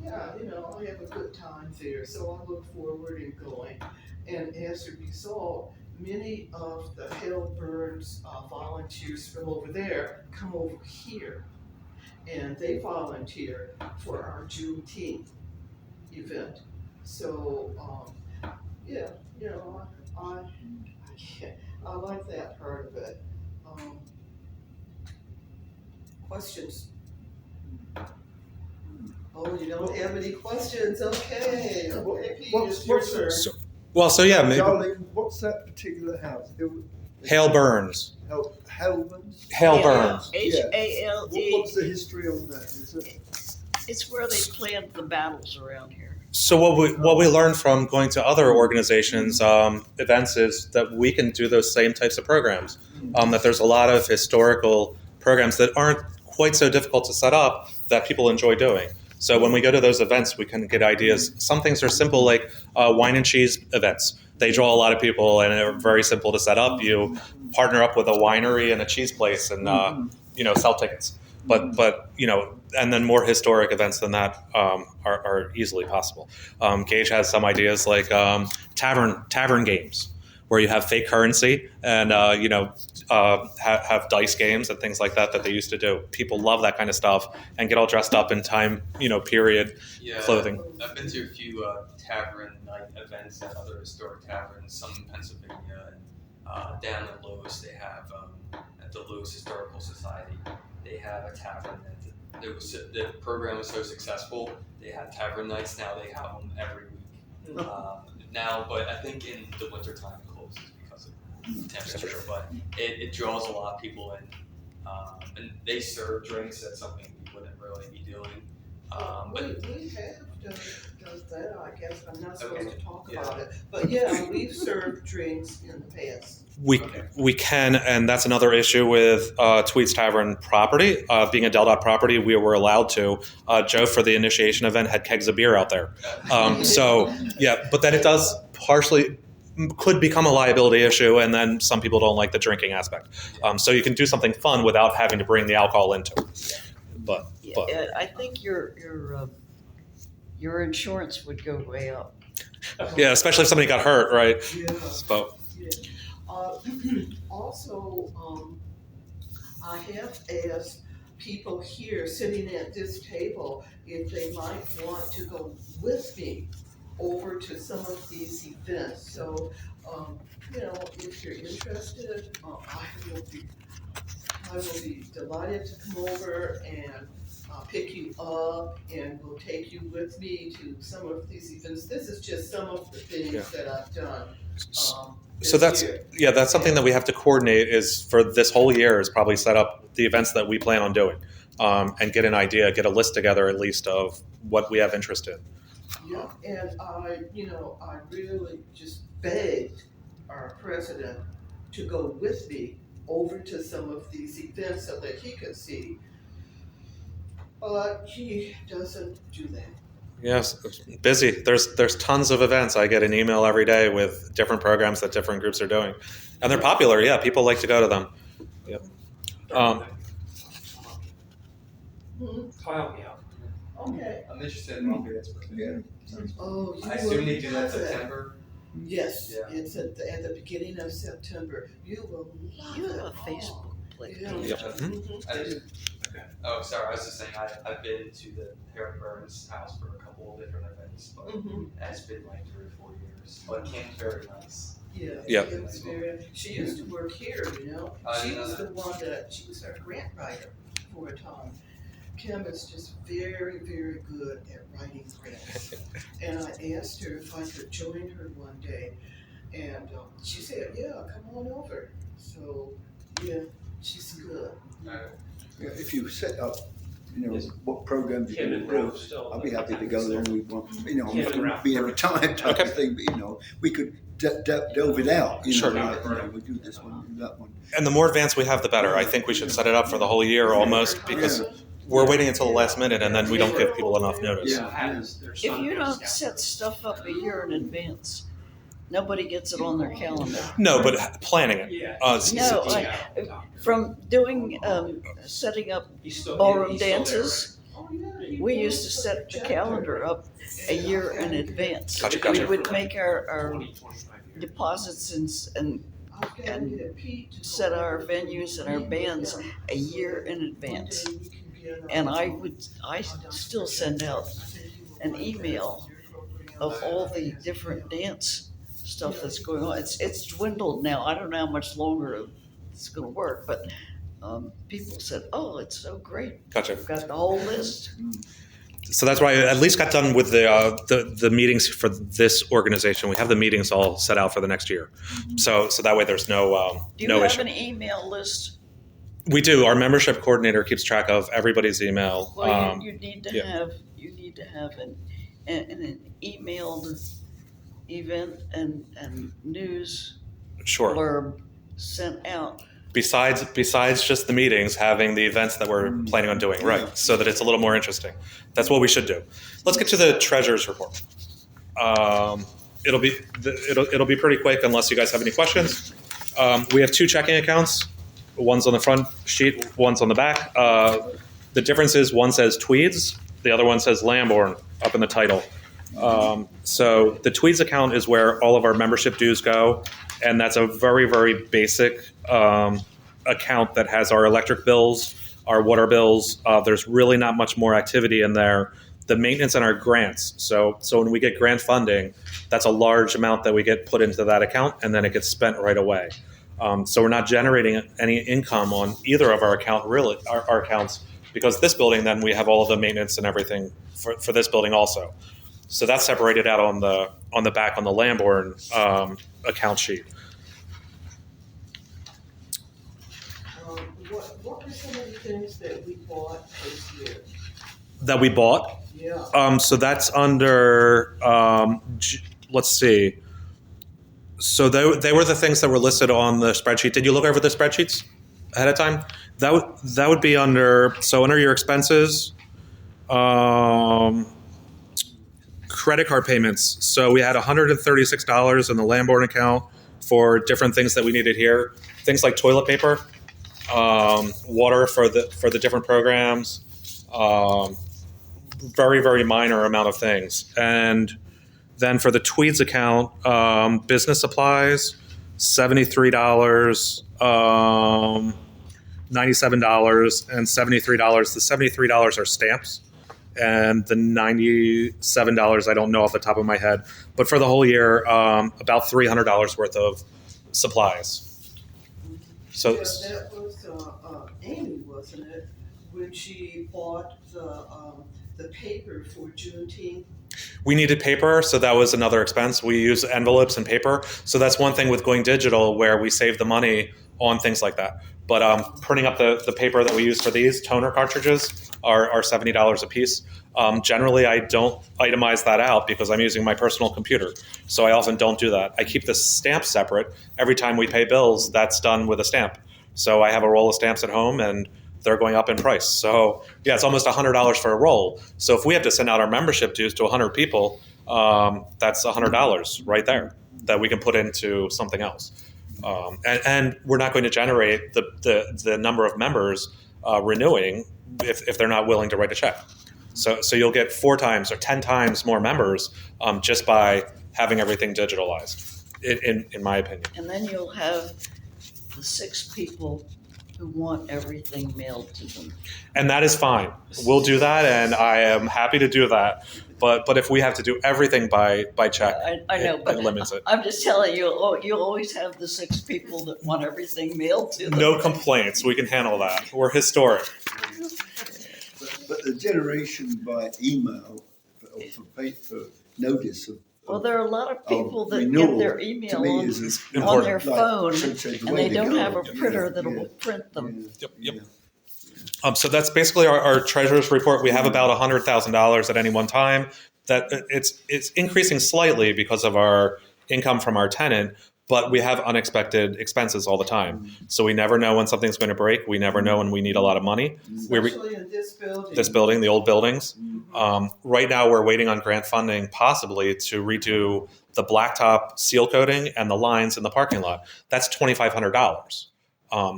yeah, I have a good time there, so I look forward in going. And as a result, many of the Hale Burns volunteers from over there come over here, and they volunteer for our Juneteenth event. So yeah, I, I like that part of it. Um, Questions? Oh, you don't have any questions? Okay, Pete, it's your turn. So yeah, maybe Darling, what's that particular house? Hale Burns. Hellman's? Hale Burns. Hale. What's the history on that? Is it? It's where they planned the battles around here. So what we learned from going to other organizations' events is that we can do those same types of programs. That there's a lot of historical programs that aren't quite so difficult to set up that people enjoy doing. So when we go to those events, we can get ideas. Some things are simple, like wine and cheese events. They draw a lot of people, and they're very simple to set up. You partner up with a winery and a cheese place, and sell tickets. But and then more historic events than that are easily possible. Gage has some ideas like tavern games, where you have fake currency and have dice games and things like that they used to do. People love that kind of stuff and get all dressed up in time period clothing. I've been to a few tavern night events at other historic taverns, some in Pennsylvania, and down at Lewis they have at the Lewis Historical Society they have a tavern. The program was so successful they had tavern nights. Now they have them every week. But I think in the wintertime it closes because of temperature. But it draws a lot of people in, and they serve drinks. That's something we wouldn't really be doing. We have does that. I guess I'm not supposed to talk about it, but yeah, we've served drinks in the past. We can, and that's another issue with Tweed's Tavern property. Being a Del Dot property, we were allowed to. Joe, for the initiation event, had kegs of beer out there. But then it does partially could become a liability issue, and then some people don't like the drinking aspect. So you can do something fun without having to bring the alcohol into it. But Yeah, I think your insurance would go way up. yeah, especially if somebody got hurt, right? Yeah. But Yeah. Also, I have asked people here sitting at this table if they might want to go with me over to some of these events. So, if you're interested, I will be delighted to come over and pick you up and will take you with me to some of these events. This is just some of the things that I've done. so that's year. that's something that we have to coordinate. Is for this whole year is probably set up the events that we plan on doing, and get an idea, get a list together at least of what we have interest in. Yeah, and I really just begged our president to go with me over to some of these events so that he could see. But he doesn't do that. Yes, busy. There's tons of events. I get an email every day with different programs that different groups are doing, and they're popular. Yeah, people like to go to them. Yep. I'll help you out. Okay. I'm interested in Long Beach. Yeah. Oh, you I assume they do that love it. September. Yes, Yeah. it's at the beginning of September. You will love You it. have a Facebook page. Yeah. Yep. I just, oh, sorry, I was just saying, I've been to the Harold Burns house for a couple of different events, but Mhm. it's been like 3 or 4 years. But Cam's very nice. Yeah. Yep. It was she used to work here, I She know was that. the one she was our grant writer for a time. Kim is just very, very good at writing grants. And I asked her if I could join her one day. And she said, yeah, come on over. So, yeah, she's good. Yeah, if you set up, what programs Kim you're and going to Ralph do, still. I'll be happy to go there and we want, Kim and it Ralph. be every time type of thing, but we could delve it out. Sure. We do this one, do that one. And the more advanced we have, the better. I think we should set it up for the whole year almost, because we're waiting until the last minute and then we don't give people enough notice. Yeah. If you don't set stuff up a year in advance, nobody gets it on their calendar. No, but planning it. Yeah. No, From doing, setting up ballroom dances, Oh, yeah. we used to set the calendar up a year in advance. Gotcha. We would make our 20, 25 years. deposits and I've got to get Pete to go set our over. venues and our bands a year in advance. And I still send out an email of all the different dance stuff that's going on. It's dwindled now. I don't know how much longer it's gonna work, but people said, oh, it's so great. Gotcha. We've got the whole list. So that's why I at least got done with the meetings for this organization. We have the meetings all set out for the next year. So that way there's no Do you no have issue. an email list? We do. Our membership coordinator keeps track of everybody's email. Well, you need to yeah. have an emailed event and news Sure. blurb sent out. Besides just the meetings, having the events that we're planning on doing, right? So that it's a little more interesting. That's what we should do. Let's get to the treasurer's report. It'll be pretty quick unless you guys have any questions. We have 2 checking accounts. One's on the front sheet, one's on the back. The difference is one says Tweeds, the other one says Lamborn up in the title. So the Tweeds account is where all of our membership dues go, and that's a very, very basic account that has our electric bills, our water bills. There's really not much more activity in there. The maintenance and our grants. So when we get grant funding, that's a large amount that we get put into that account, and then it gets spent right away. So we're not generating any income on either of our our accounts, because this building, then we have all of the maintenance and everything for this building also. So that's separated out on the back on the Lamborn account sheet. What were some of the things that we bought this year? That we bought. Yeah. So that's under. Let's see. So they were the things that were listed on the spreadsheet. Did you look over the spreadsheets ahead of time? That would be under your expenses. credit card payments. So we had $136 in the Lamborn account for different things that we needed here. Things like toilet paper, water for the different programs, very, very minor amount of things. And then for the Tweeds account, business supplies, $73, $97, and $73. The $73 are stamps, and the $97 I don't know off the top of my head. But for the whole year, about $300 worth of supplies. So Yeah, that was Amy, wasn't it? When she bought the paper for Juneteenth. we needed paper, so that was another expense. We use envelopes and paper, so that's one thing with going digital where we save the money on things like that. But printing up the paper that we use for these toner cartridges are $70 a piece. Generally, I don't itemize that out because I'm using my personal computer, so I often don't do that. I keep the stamps separate. Every time we pay bills, that's done with a stamp. So I have a roll of stamps at home, and they're going up in price. So yeah, it's almost $100 for a roll. So if we have to send out our membership dues to 100 people, that's $100 right there that we can put into something else. And we're not going to generate the number of members renewing if they're not willing to write a check. So you'll get 4 times or 10 times more members just by having everything digitalized, in my opinion. And then you'll have the 6 people who want everything mailed to them. And that is fine. We'll do that, and I am happy to do that. But if we have to do everything by check, I know, but it limits it. I'm just telling you, you'll always have the 6 people that want everything mailed to them. No complaints. We can handle that. We're historic. But the generation by email for notice of Well, there are a lot of people that renewal, get their to email me on is on their like, phone, the and way they to don't go. have a printer that Yeah. will print them. Yep. So that's basically our treasurer's report. We have about $100,000 at any one time. That it's increasing slightly because of our income from our tenant, but we have unexpected expenses all the time. So we never know when something's going to break. We never know when we need a lot of money. Especially in this building. This building, the old buildings. Right now, we're waiting on grant funding, possibly to redo the blacktop seal coating and the lines in the parking lot. That's $2,500.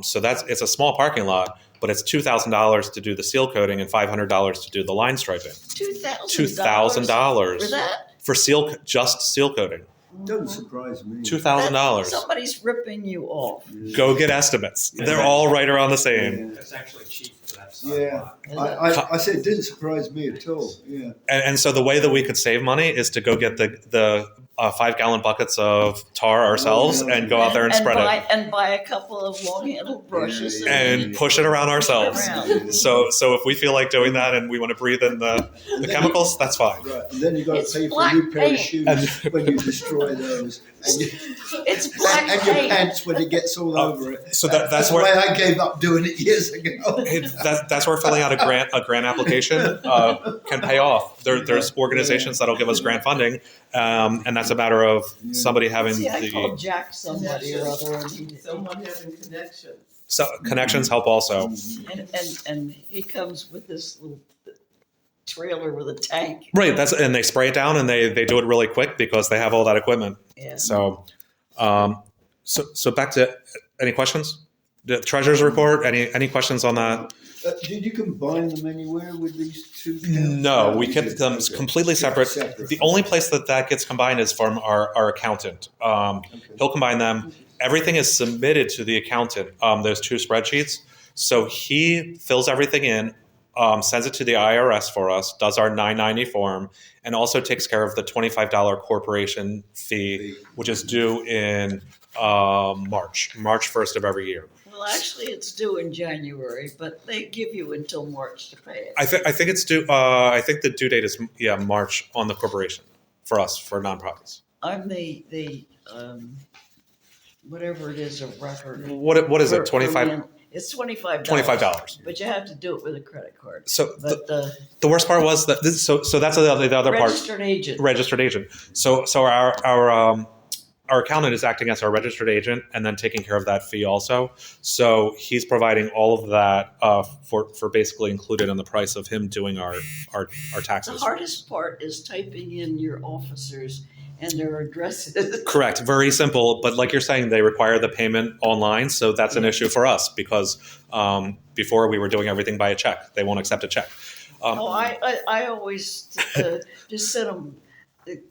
So it's a small parking lot, but it's $2,000 to do the seal coating and $500 to do the line striping. $2,000 for that? For just seal coating. Doesn't surprise me. $2,000. Somebody's ripping you off. Go get estimates. They're all right around the same. That's actually cheap for that size Yeah, lot. I said it didn't surprise me at all. Yeah, And so the way that we could save money is to go get the 5-gallon buckets of tar ourselves and go out there and spread it. And buy a couple of long-handled brushes. And push it around ourselves. Around. So if we feel like doing that and we want to breathe in the chemicals, that's fine. right. And then you got It's to pay for a black new pair of paint. shoes when you destroy those, It's black and your paint. pants when it gets all over it. So that's That's where why I gave up doing it years ago. that's where filling out a grant application can pay off. There's organizations that'll give us grant funding, and that's a matter of somebody having See, I the called Jack somebody or other, and Someone having connections. so connections help also. and he comes with this little trailer with a tank. Right. And they spray it down and they do it really quick because they have all that equipment. Yeah. So back to any questions? The treasurer's report. Any questions on that? Did you combine them anywhere with these two? No, we you kept did. them Okay. completely separate. The only place that gets combined is from our accountant. He'll combine them. Everything is submitted to the accountant. Those 2 spreadsheets. So he fills everything in, sends it to the IRS for us, does our 990 form, and also takes care of the $25 corporation fee, which is due in March 1st of every year. Well, actually, it's due in January, but they give you until March to pay it. I think it's due. I think the due date is March on the corporation for us for nonprofits. I'm the whatever it is, a record. What is it? For 25. men. It's $25. $25. But you have to do it with a credit card. So But the worst part was that so that's the other part. registered agent. Registered agent. So our our accountant is acting as our registered agent and then taking care of that fee also. So he's providing all of that for basically included in the price of him doing our The taxes. hardest part is typing in your officers and their addresses. Correct. Very simple. But like you're saying, they require the payment online. So that's an issue for us because before we were doing everything by a check. They won't accept a check. Oh, I always just sent them,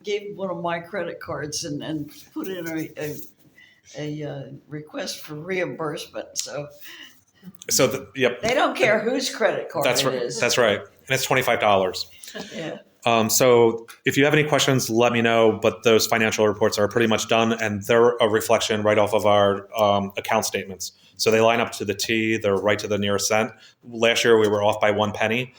gave one of my credit cards and put in a request for reimbursement. So Yep. they don't care whose credit card That's it right. is. That's right. And it's $25. Yeah. So if you have any questions, let me know. But those financial reports are pretty much done, and they're a reflection right off of our account statements. So they line up to the T. They're right to the nearest cent. Last year we were off by 1 penny.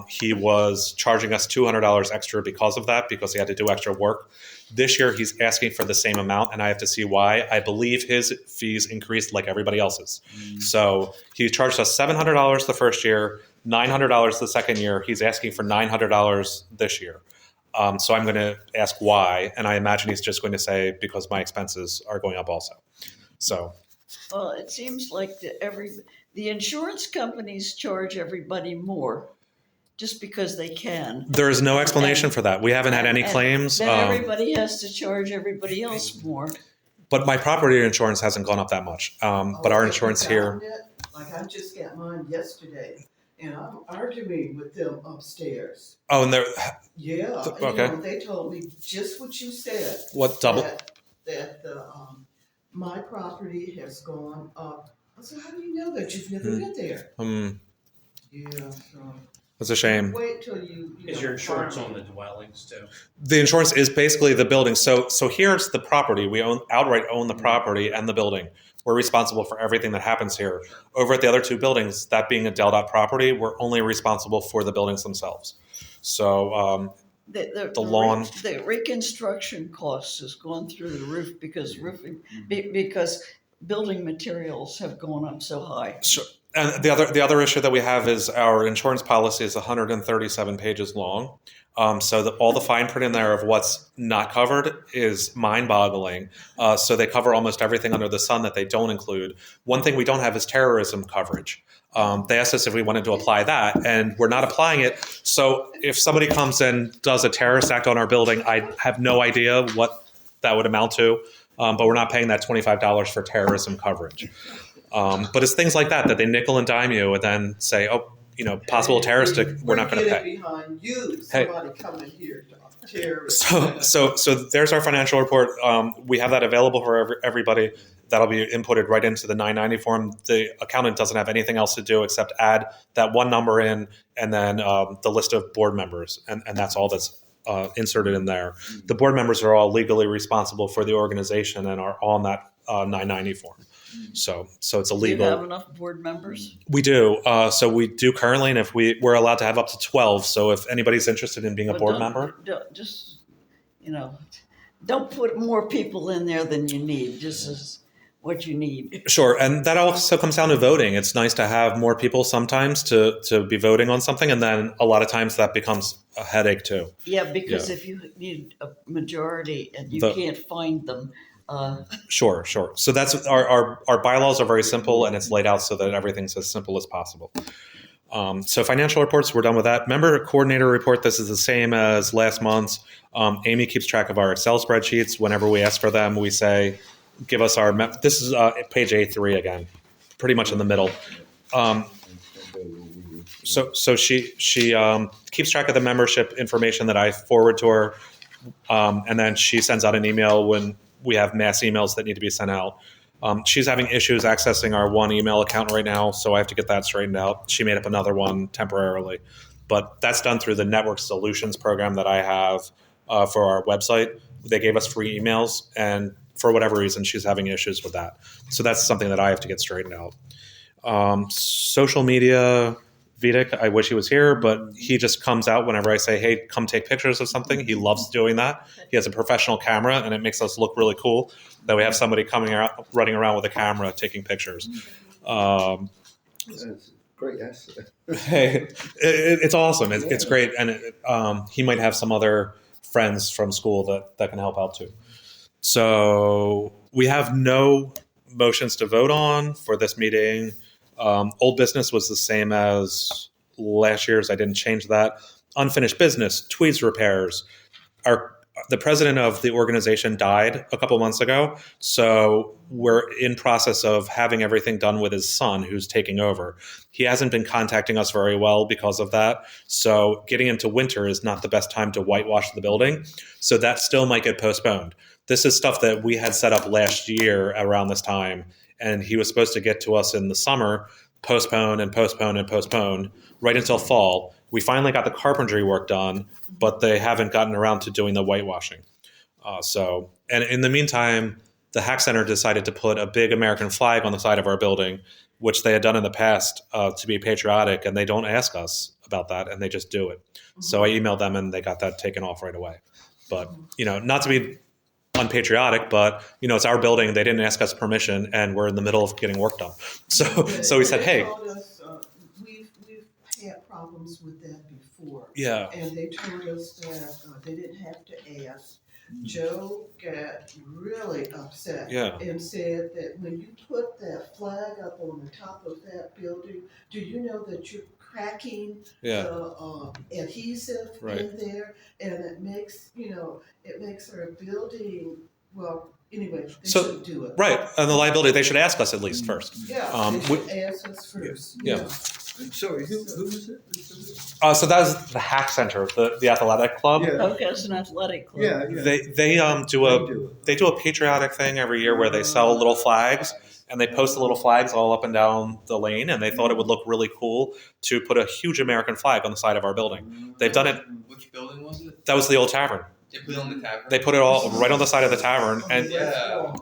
He was charging us $200 extra because of that, because he had to do extra work. This year he's asking for the same amount, and I have to see why. I believe his fees increased like everybody else's. So he charged us $700 the first year, $900 the second year. He's asking for $900 this year. So I'm going to ask why, and I imagine he's just going to say because my expenses are going up also. So, Well, it seems like the insurance companies charge everybody more just because they can. there is no explanation for that. We haven't had any claims. Then everybody has to charge everybody else more. But my property insurance hasn't gone up that much. But our insurance here. Like I just got mine yesterday, and I'm arguing with them upstairs. Oh, and they're Yeah. okay. They told me just what you said. What double? That the my property has gone up. I said, how do you know that? You've never been there. Yeah. So That's a shame. wait till you. Is your insurance on the dwellings too? The insurance is basically the building. So here's the property. We outright own the property and the building. We're responsible for everything that happens here. Over at the other two buildings, that being a Del.Dot property, we're only responsible for the buildings themselves. So the lawn. The reconstruction costs has gone through the roof because because building materials have gone up so high. Sure. And the other issue that we have is our insurance policy is 137 pages long. So all the fine print in there of what's not covered is mind-boggling. So they cover almost everything under the sun that they don't include. One thing we don't have is terrorism coverage. They asked us if we wanted to apply that, and we're not applying it. So if somebody comes and does a terrorist act on our building, I have no idea what that would amount to. But we're not paying that $25 for terrorism coverage. But it's things like that they nickel and dime you and then say, oh, possible terrorist, we're not going to pay. Behind you, somebody coming here to terrorist. So there's our financial report. We have that available for everybody. That'll be inputted right into the 990 form. The accountant doesn't have anything else to do except add that one number in and then the list of board members. And that's all that's inserted in there. The board members are all legally responsible for the organization and are on that 990 form. So it's illegal. Do you have enough board members? We do. So we do currently, and if we're allowed to have up to 12. So if anybody's interested in being a board member, Just don't put more people in there than you need. Just as what you need. Sure. And that also comes down to voting. It's nice to have more people sometimes to be voting on something. And then a lot of times that becomes a headache too. Yeah, because if you need a majority and you can't find them. Sure. So that's our bylaws are very simple, and it's laid out so that everything's as simple as possible. So financial reports, we're done with that. Member coordinator report, this is the same as last month's. Amy keeps track of our Excel spreadsheets. Whenever we ask for them, we say, give us our, this is page A3 again, pretty much in the middle. So she keeps track of the membership information that I forward to her, and then she sends out an email when we have mass emails that need to be sent out. She's having issues accessing our one email account right now, so I have to get that straightened out. She made up another one temporarily, but that's done through the Network Solutions program that I have for our website. They gave us free emails, and for whatever reason, she's having issues with that. So that's something that I have to get straightened out. Social media, Vidic, I wish he was here, but he just comes out whenever I say, hey, come take pictures of something. He loves doing that. He has a professional camera, and it makes us look really cool that we have somebody running around with a camera taking pictures. That's a great asset. Hey, it's awesome. It's great. And he might have some other friends from school that can help out too. So we have no motions to vote on for this meeting. Old business was the same as last year's. I didn't change that. Unfinished business, Tweeds repairs. The president of the organization died a couple months ago, so we're in process of having everything done with his son, who's taking over. He hasn't been contacting us very well because of that, so getting into winter is not the best time to whitewash the building, so that still might get postponed. This is stuff that we had set up last year around this time, and he was supposed to get to us in the summer, postpone and postpone and postpone, right until fall. We finally got the carpentry work done, but they haven't gotten around to doing the whitewashing. And in the meantime, the Hack Center decided to put a big American flag on the side of our building, which they had done in the past to be patriotic, and they don't ask us about that, and they just do it. So I emailed them, and they got that taken off right away. But, not to be unpatriotic, but, it's our building. They didn't ask us permission, and we're in the middle of getting work done. So we said, hey. Told us, we've had problems with that before. Yeah. And they told us that they didn't have to ask. Joe got really upset. Yeah. And said that when you put that flag up on the top of that building, do you know that you're cracking the adhesive in there, and it makes our building, well, anyway, they shouldn't do it. Right, and the liability, they should ask us at least first. Yeah, they should ask us first. Yeah. Sorry, who was it? So that was the Hack Center, the athletic club. Yeah. Okay, it's an athletic club. Yeah. They do a patriotic thing every year where they sell little flags, and they post the little flags all up and down the lane, and they thought it would look really cool to put a huge American flag on the side of our building. They've done it. Which building was it? That was the old tavern. They put it on the tavern. They put it all right on the side of the tavern, and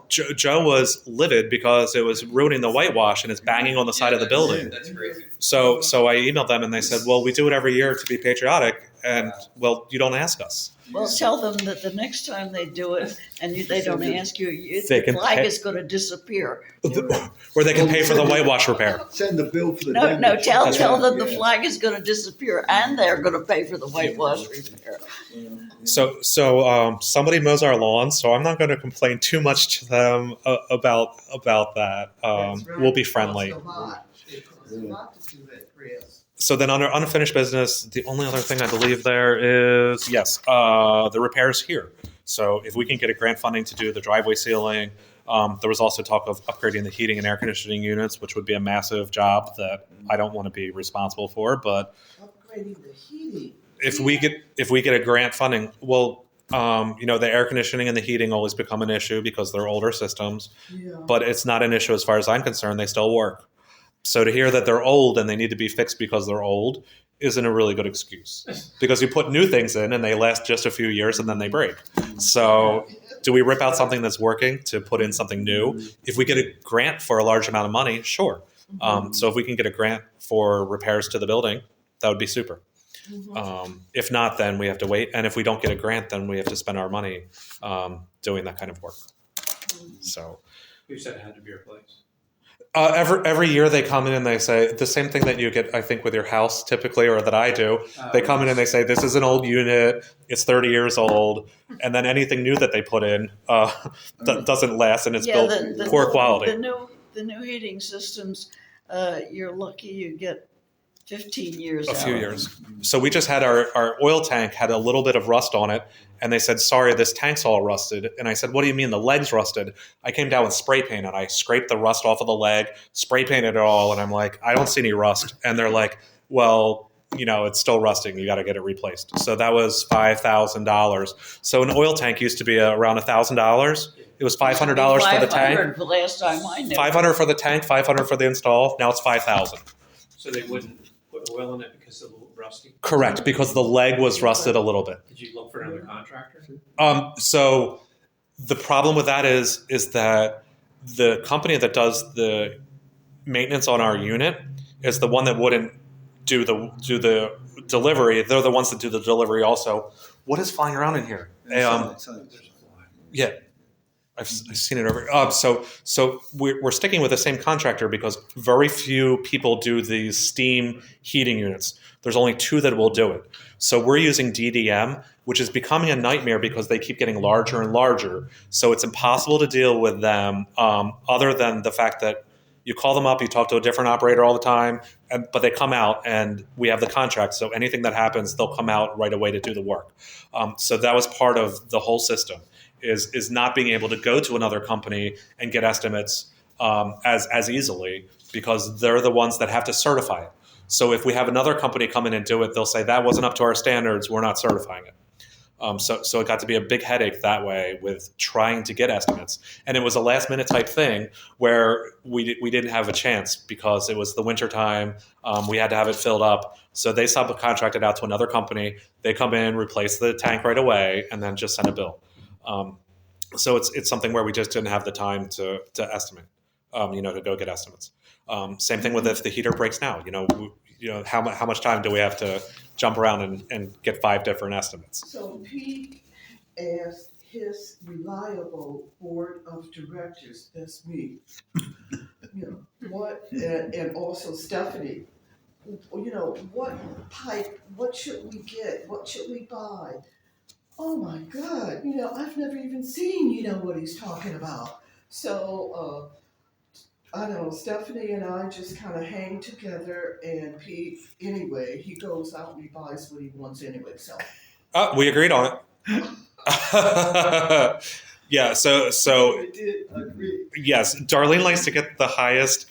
Joe was livid because it was ruining the whitewash and it's banging on the side of the building. That's crazy. So I emailed them and they said, well, we do it every year to be patriotic, and well, you don't ask us. Well, tell them that the next time they do it and they don't ask you, They the can flag pay- is going to disappear. Or they can pay for the whitewash repair. Send the bill for the No, damage. tell them the Yeah. flag is going to disappear, and they're going to pay for the whitewash repair. So somebody mows our lawn, so I'm not going to complain too much to them about that. That's right. We'll be It friendly. costs a lot. It costs a lot to do that, Chris. So then under unfinished business, the only other thing I believe there is, the repairs here. So if we can get a grant funding to do the driveway sealing, there was also talk of upgrading the heating and air conditioning units, which would be a massive job that I don't want to be responsible for. But Upgrading the heating. if we get a grant funding, well, the air conditioning and the heating always become an issue because they're older systems. Yeah. But it's not an issue as far as I'm concerned. They still work. So to hear that they're old and they need to be fixed because they're old isn't a really good excuse. Because you put new things in and they last just a few years and then they break. So do we rip out something that's working to put in something new? If we get a grant for a large amount of money, sure. So if we can get a grant for repairs to the building, that would be super. If not, then we have to wait. And if we don't get a grant, then we have to spend our money doing that kind of work. So You said it had to be replaced. every year they come in and they say the same thing that you get, I think, with your house typically, or that I do. They come in and they say, this is an old unit, it's 30 years old, and then anything new that they put in doesn't last, and it's built poor quality. The new heating systems, you're lucky you get 15 years A out few of years. So we just had our oil tank had a little bit of rust on it, and they said, sorry, this tank's all rusted. And I said, what do you mean the leg's rusted? I came down with spray paint and I scraped the rust off of the leg, spray painted it all, and I'm like, I don't see any rust. And they're like, well, it's still rusting. You got to get it replaced. So that was $5,000. So an oil tank used to be around $1,000. It was $500 for the tank. $500 the last time I knew. $500 for the tank, $500 for the install. Now it's $5,000. So they wouldn't put oil in it because it's a little rusty? Correct, because the leg was rusted a little bit. Did you look for another contractor? So the problem with that is that the company that does the maintenance on our unit is the one that wouldn't do the delivery. They're the ones that do the delivery also. What is flying around in here? Yeah. I've seen it over. So we're sticking with the same contractor because very few people do these steam heating units. There's only 2 that will do it. So we're using DDM, which is becoming a nightmare because they keep getting larger and larger. So it's impossible to deal with them, other than the fact that you call them up, you talk to a different operator all the time, but they come out and we have the contract. So anything that happens, they'll come out right away to do the work. So that was part of the whole system. Is not being able to go to another company and get estimates as easily because they're the ones that have to certify it. So if we have another company come in and do it, they'll say that wasn't up to our standards, we're not certifying it. So it got to be a big headache that way with trying to get estimates. And it was a last minute type thing where we didn't have a chance because it was the winter time. We had to have it filled up. So they subcontracted out to another company. They come in, replace the tank right away, and then just send a bill. So it's something where we just didn't have the time to estimate, to go get estimates. Same thing with if the heater breaks now, how much time do we have to jump around and get 5 different estimates? So Pete asked his reliable board of directors, that's me, and also Stephanie, what pipe, what should we get, what should we buy? Oh my God, I've never even seen, what he's talking about. So, I know Stephanie and I just kind of hang together, and Pete, anyway, he goes out and he buys what he wants anyway, so. We agreed on it. Yeah, so We did agree. yes, Darlene likes to get the highest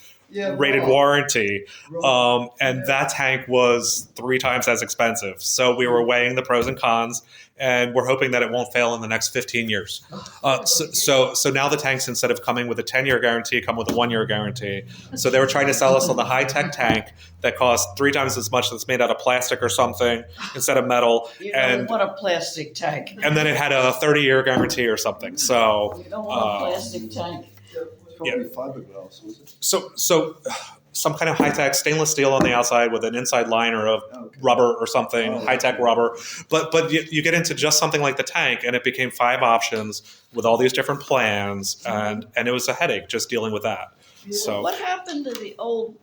rated raw. warranty, Raw. and that tank was 3 times as expensive. So we were weighing the pros and cons, and we're hoping that it won't fail in the next 15 years. So now the tanks, instead of coming with a 10-year guarantee, come with a 1-year guarantee. So they were trying to sell us on the high-tech tank that costs 3 times as much, that's made out of plastic or something instead of metal. You And don't want a plastic tank. and then it had a 30-year guarantee or something. So You don't want a plastic tank. Probably fiberglass, was it? So some kind of high-tech stainless steel on the outside with an inside liner of rubber or something, high-tech rubber. But you get into just something like the tank, and it became 5 options with all these different plans, and it was a headache just dealing with that. So What happened to the old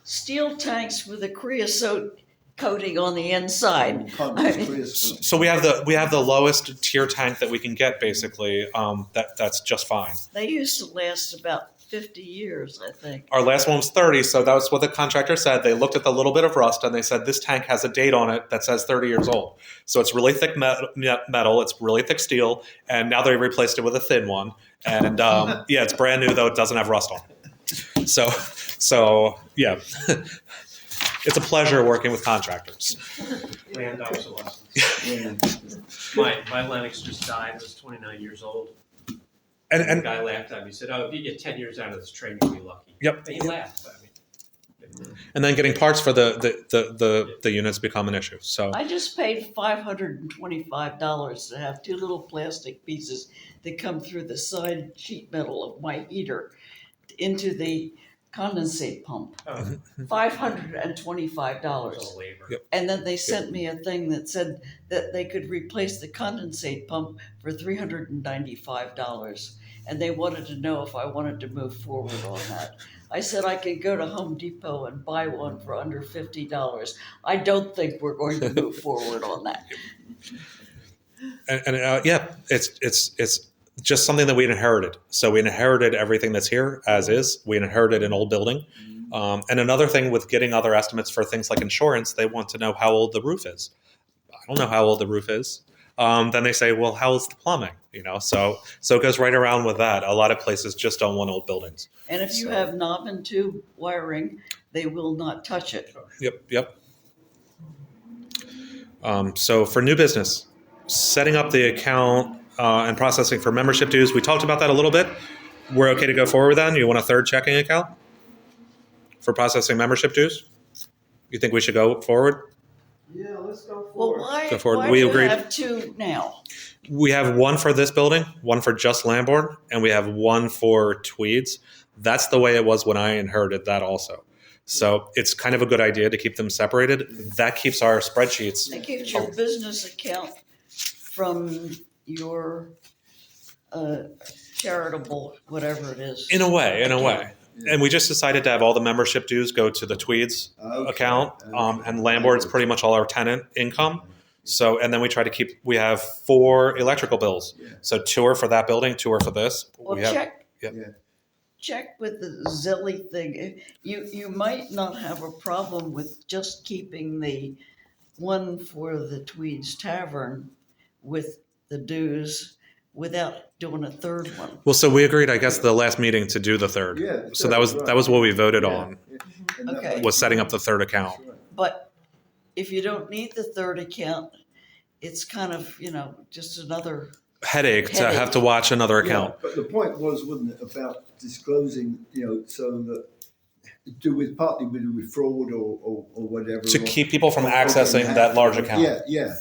steel tanks with a creosote coating on the inside? Can't I use mean- creosote. so we have the lowest tier tank that we can get, basically. That's just fine. They used to last about 50 years, I think. Our last one was 30, so that was what the contractor said. They looked at the little bit of rust and they said, this tank has a date on it that says 30 years old. So it's really thick metal, it's really thick steel, and now they replaced it with a thin one. And it's brand new, though it doesn't have rust on it. So yeah, it's a pleasure working with contractors. Planned obsolescence. Yeah. My Lennox just died. It was 29 years old. And The guy laughed at me. He said, "Oh, if you get 10 years out of this train, you'll be lucky." Yep. But he laughed at me. And then getting parts for the units become an issue. So I just paid $525 to have 2 little plastic pieces that come through the side sheet metal of my heater into the condensate pump. Oh, $525. it's all labor. Yep. And then they sent me a thing that said that they could replace the condensate pump for $395. And they wanted to know if I wanted to move forward on that. I said I could go to Home Depot and buy one for under $50. I don't think we're going to move forward on that. it's just something that we inherited. So we inherited everything that's here as is. We inherited an old building. And another thing with getting other estimates for things like insurance, they want to know how old the roof is. I don't know how old the roof is. Then they say, well, how is the plumbing? So it goes right around with that. A lot of places just don't want old buildings. And if you So- have knob and tube wiring, they will not touch it. Yep. So for new business, setting up the account and processing for membership dues, we talked about that a little bit. We're okay to go forward with that? You want a 3rd checking account for processing membership dues? You think we should go forward? Yeah, let's go Well, forward. Go forward. why We do you agreed. have 2 now? We have one for this building, one for just Lamborn, and we have one for Tweeds. That's the way it was when I inherited that also. So it's kind of a good idea to keep them separated. That keeps our spreadsheets. That keeps your business account from, your charitable, whatever it is. In a way. Yeah. And we just decided to have all the membership dues go to the Tweeds account, and Lamborn's pretty much all our tenant income. So, and then we try to keep, we have 4 electrical bills. Yeah. So 2 are for that building, 2 are for this. Well, We have, check with the Zilly thing. You might not have a problem with just keeping the one for the Tweeds Tavern with the dues without doing a third one. well, so we agreed, I guess, the last meeting to do the third. Yeah. So that was what we voted Yeah. on, And that Okay. way- was setting up the third account. That's right. But if you don't need the third account, it's kind of, just another, Headache to Headache. have to watch another account. Yeah, but the point was, wasn't it, about disclosing, so that partly with fraud or whatever. To or- keep people from or accessing getting that hacked. large account. Yeah.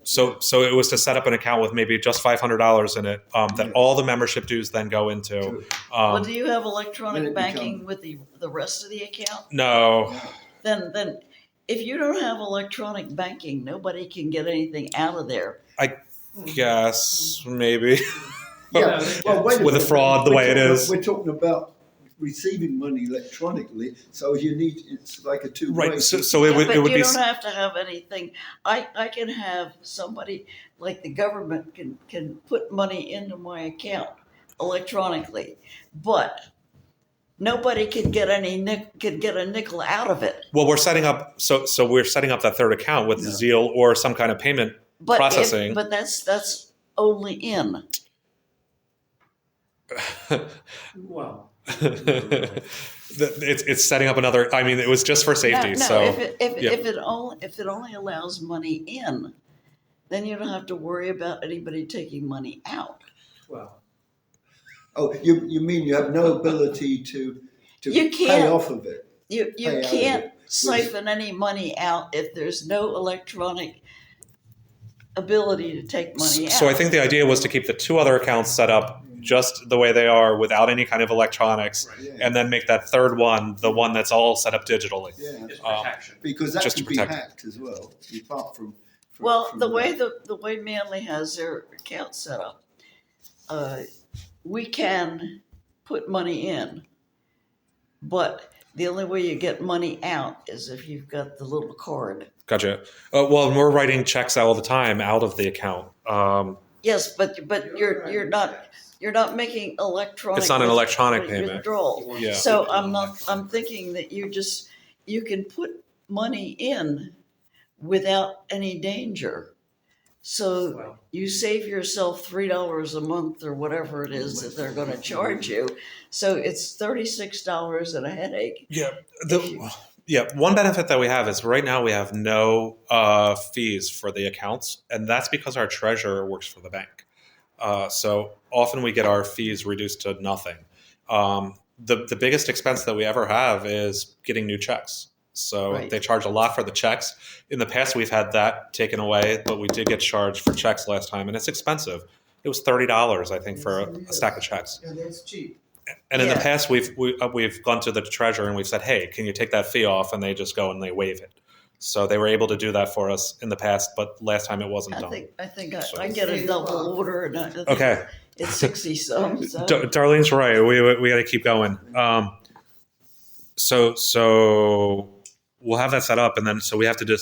So it was to set up an account with maybe just $500 in it, that Yeah. all the membership dues then go into. True. well, Um, do you have Then electronic it banking with the rest of the account? no, Then if you don't have electronic banking, nobody can get anything out of there. guess maybe. Yeah, well, wait a With the minute. fraud the way it talking- is. We're talking about receiving money electronically, so it's like a two-way. Right. So it would But it would you be don't have to have anything. I can have somebody, like the government can put money into my account electronically, but nobody can get a nickel out of it. well, we're setting up we're setting up that third account with Yeah. Zeal or some kind of payment. But Processing. but that's only in. Well, It's setting up another. I mean, it was just for safety. No, so if it only allows money in, then you don't have to worry about anybody taking money out. well, Oh, you mean you have no ability to You pay can't. off of it? You Pay out of can't it. siphon any money out if there's no electronic ability to take money out. So I think the idea was to keep the 2 other accounts set up just the way they are without any kind of electronics, right. Yeah. and then make that third one the one that's all set up digitally. Yeah, It's protection. because that Just to can be protect it. hacked as well, apart from. Well, from the way that. the way Manly has their account set up, we can put money in, but the only way you get money out is if you've got the little card. Gotcha. Well, we're writing checks all the time out of the account. Yes, but you're not making electronic. It's not an electronic payment. withdrawal. Yeah. So I'm thinking that you can put money in without any danger. So Well, you save yourself $3 a month or whatever it is that they're going to charge you. So it's $36 and a headache. Yeah. One benefit that we have is right now we have no fees for the accounts, and that's because our treasurer works for the bank. So often we get our fees reduced to nothing. The biggest expense that we ever have is getting new checks. So Right. they charge a lot for the checks. In the past, we've had that taken away, but we did get charged for checks last time, and it's expensive. It was $30, I think, for a stack of checks. And that's cheap. And in the Yeah. past, we've gone to the treasurer and we've said, "Hey, can you take that fee off?" And they just go and they waive it. So they were able to do that for us in the past, but last time it wasn't I done. think So- I get a double order and I think Okay, it's 60 some. So. Darlene's right. We got to keep going. So we'll have that set up, and then so we have to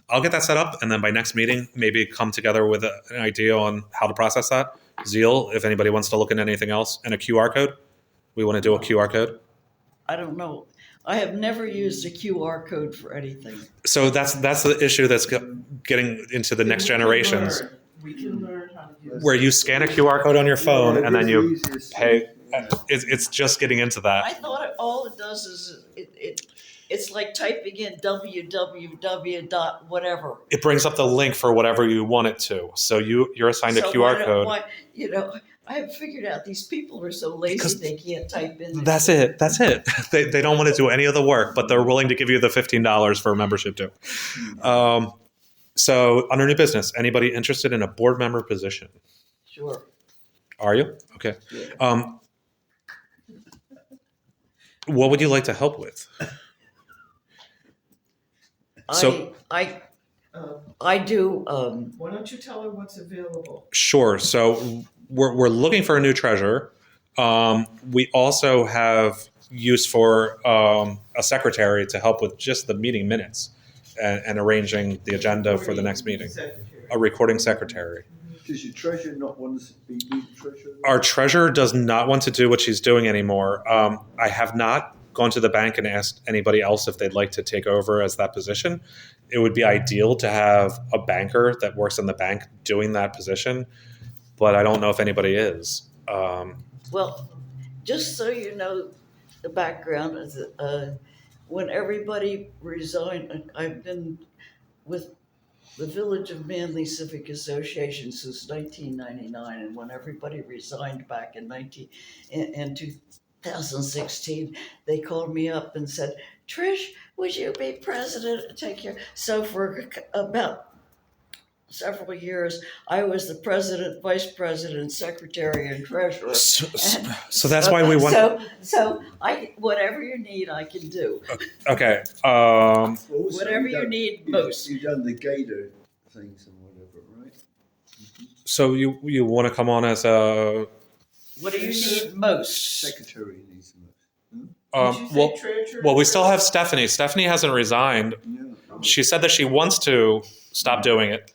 I'll get that set up, and then by next meeting, maybe come together with an idea on how to process that. Zeal, if anybody wants to look into anything else, and a QR code. We want to do a QR code. I don't know. I have never used a QR code for anything. So that's the issue that's getting into the next generations, We can learn how to use. where you scan a QR code on your phone Yeah, and then it you is the easiest pay. thing, yeah. It's just getting into that. I thought all it does is it's like typing in www dot whatever. It brings up the link for whatever you want it to. So you're assigned a So QR code. I have figured out these people are so lazy Because they can't type in. That's it. They don't want to do any of the work, but they're willing to give you the $15 for a membership too. So under new business, anybody interested in a board member position? Sure. Are you? Okay. Yeah. What would you like to help with? So- I I do, Why don't you tell her what's available? Sure. So we're looking for a new treasurer. We also have use for a secretary to help with just the meeting minutes and arranging the agenda for the next meeting. Secretary. A recording secretary. Does your treasurer not want to be the treasurer? Our treasurer does not want to do what she's doing anymore. I have not gone to the bank and asked anybody else if they'd like to take over as that position. It would be ideal to have a banker that works in the bank doing that position, but I don't know if anybody is. well, just so you know, the background is, when everybody resigned, I've been with the Village of Manly Civic Association since 1999, and when everybody resigned back in 2016, they called me up and said, "Trish, would you be president and take care?" So for about several years, I was the president, vice president, secretary, and treasurer. So that's why we want. So whatever you need, I can do. Okay. Also, Whatever you need most. You've done the Gator things and whatever, right? So you want to come on as a What do you need most? Secretary needs the most. Did you say treasurer? well, we still have Stephanie. Stephanie hasn't resigned. Yeah. She said that she wants to stop doing it.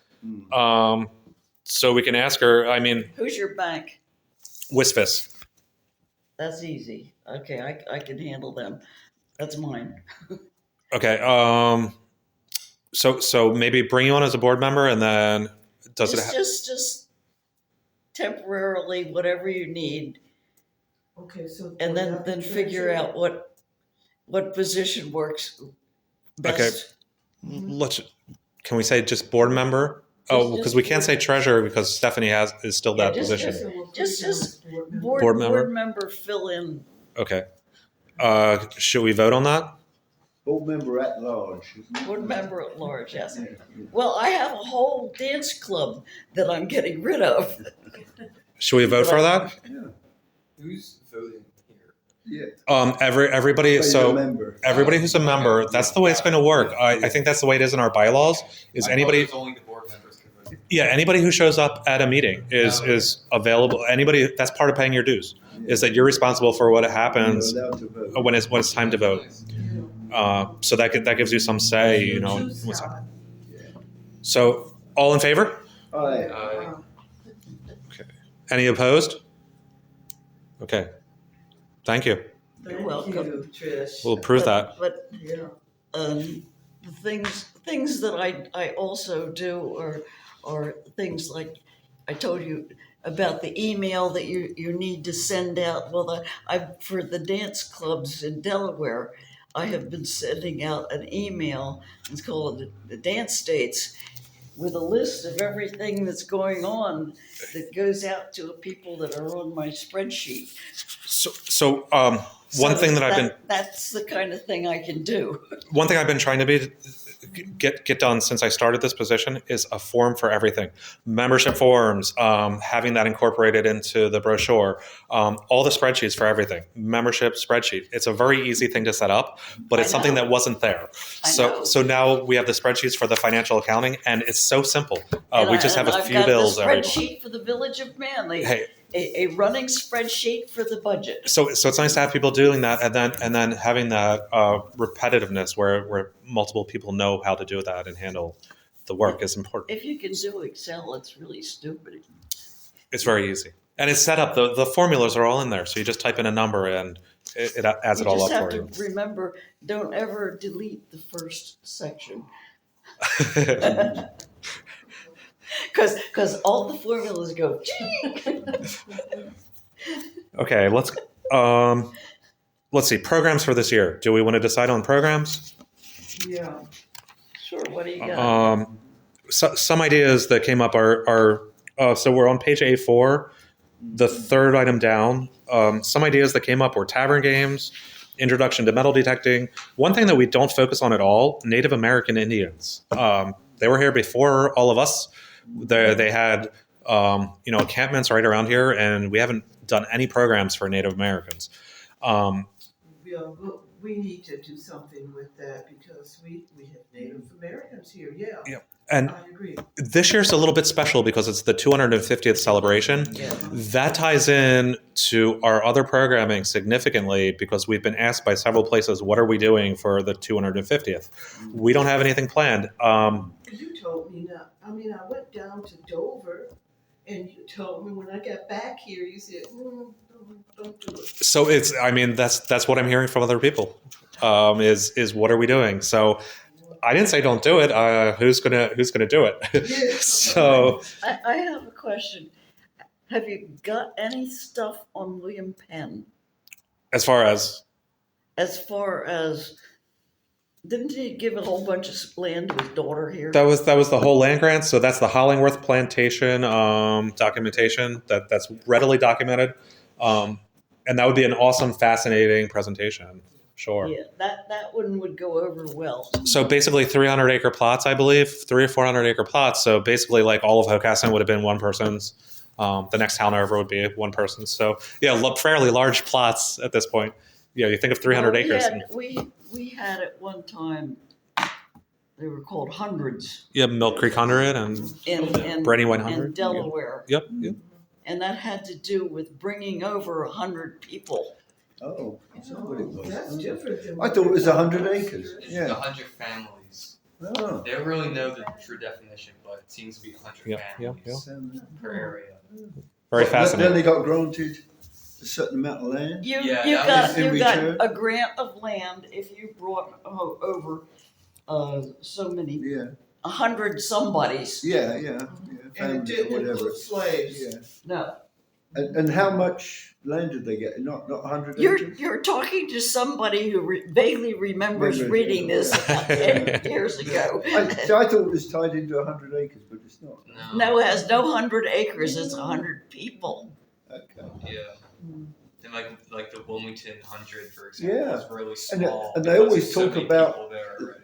So we can ask her. I mean, Who's your bank? Wisfis. That's easy. Okay, I can handle them. That's mine. Okay. So maybe bring you on as a board member, and then does it? Just temporarily, whatever you need, Okay, so. and then figure out what position works best. Let's. Can we say just board member? Oh, because we can't say treasurer because Stephanie is still that position. Just Board board member? member fill in. Okay. Should we vote on that? Board member at large, isn't it? Board member at large, yes. Yeah, yeah. Well, I have a whole dance club that I'm getting rid of. Should we vote for that? Yeah. Who's voting here? Yeah. Everybody. But So you're a member. everybody who's a member, that's the way it's going to work. I think that's the way it is in our bylaws. Is I anybody? thought it was only the board members could vote. Yeah, anybody who shows up at a meeting is available. Anybody that's part of paying your dues is that you're responsible for what happens You're allowed to vote. when it's time to vote. So that gives you some say, you know. What's that? So all in favor? Aye. Any opposed? Okay. Thank you. Thank welcome. you, Trish. We'll approve that. But Yeah. the things that I also do are things like I told you about the email that you need to send out. Well, for the dance clubs in Delaware, I have been sending out an email. It's called the Dance Dates, with a list of everything that's going on that goes out to the people that are on my spreadsheet. So one thing that I've been that's the kind of thing I can do. one thing I've been trying to get done since I started this position is a form for everything. Membership forms, having that incorporated into the brochure, all the spreadsheets for everything. Membership spreadsheet. It's a very easy thing to set up, but it's something that wasn't there. I know. So now we have the spreadsheets for the financial accounting, and it's so simple. And We just have a I've few got bills the every spreadsheet for the Village of Manly. Hey, A running spreadsheet for the budget. so it's nice to have people doing that, and then having that repetitiveness where multiple people know how to do that and handle the work is important. If you can do Excel, it's really stupid. It's very easy, and it's set up. The formulas are all in there, so you just type in a number and it adds it all up for You you. just have to remember, don't ever delete the first section. Because all the formulas go, gee! Okay, let's see programs for this year. Do we want to decide on programs? Yeah. Sure, what do you got? Some ideas that came up are so we're on page A4, the third item down. Some ideas that came up were tavern games, introduction to metal detecting. One thing that we don't focus on at all: Native American Indians. They were here before all of us. They had encampments right around here, and we haven't done any programs for Native Americans. Yeah, we need to do something with that because we have Native Americans here, yeah. Yeah. And I agree. this year's a little bit special because it's the 250th celebration. Yeah. That ties in to our other programming significantly because we've been asked by several places, what are we doing for the 250th? We don't have anything planned. You told me not. I mean, I went down to Dover, and you told me when I got back here, you said, don't do it. So that's what I'm hearing from other people. Is what are we doing? So I didn't say don't do it. Who's gonna do it? Yeah. So I have a question. Have you got any stuff on William Penn? as far as Didn't he give a whole bunch of land to his daughter here? that was the whole land grant. So that's the Hollingworth plantation documentation that's readily documented, and that would be an awesome, fascinating presentation. Sure. Yeah, that one would go over well. So basically 300 acre plots, I believe, 300 or 400 acre plots. So basically like all of Hocassin would have been one person's. The next town over would be one person's. So yeah, fairly large plots at this point. Yeah, you think of 300 Well, acres. We had at one time, they were called hundreds Yeah, Milk Creek 100 and in Brandywine 100. in Delaware. Yep. And that had to do with bringing over 100 people. Oh, is that what it was? That's different than. I thought it was 100 acres. It's Yeah. 100 families. Oh. They don't really know the true definition, but it seems to be 100 Yeah, families per area. Very Then fascinating. they got granted a certain amount of land. You Yeah, you that got was in you return. got a grant of land if you brought over so many Yeah, 100 somebodies. yeah. And it Families didn't or whatever. include slaves. Yeah. No, And how much land did they get? Not 100 you're acres? you're talking to somebody who vaguely remembers Remembers, reading this yeah. 10 years ago. I thought it was tied into 100 acres, but it's not. No, it has no 100 acres. It's 100 people. Okay. Yeah. And like the Wilmington 100, for example, Yeah. is really And small. they because always there's so talk many about- people there already.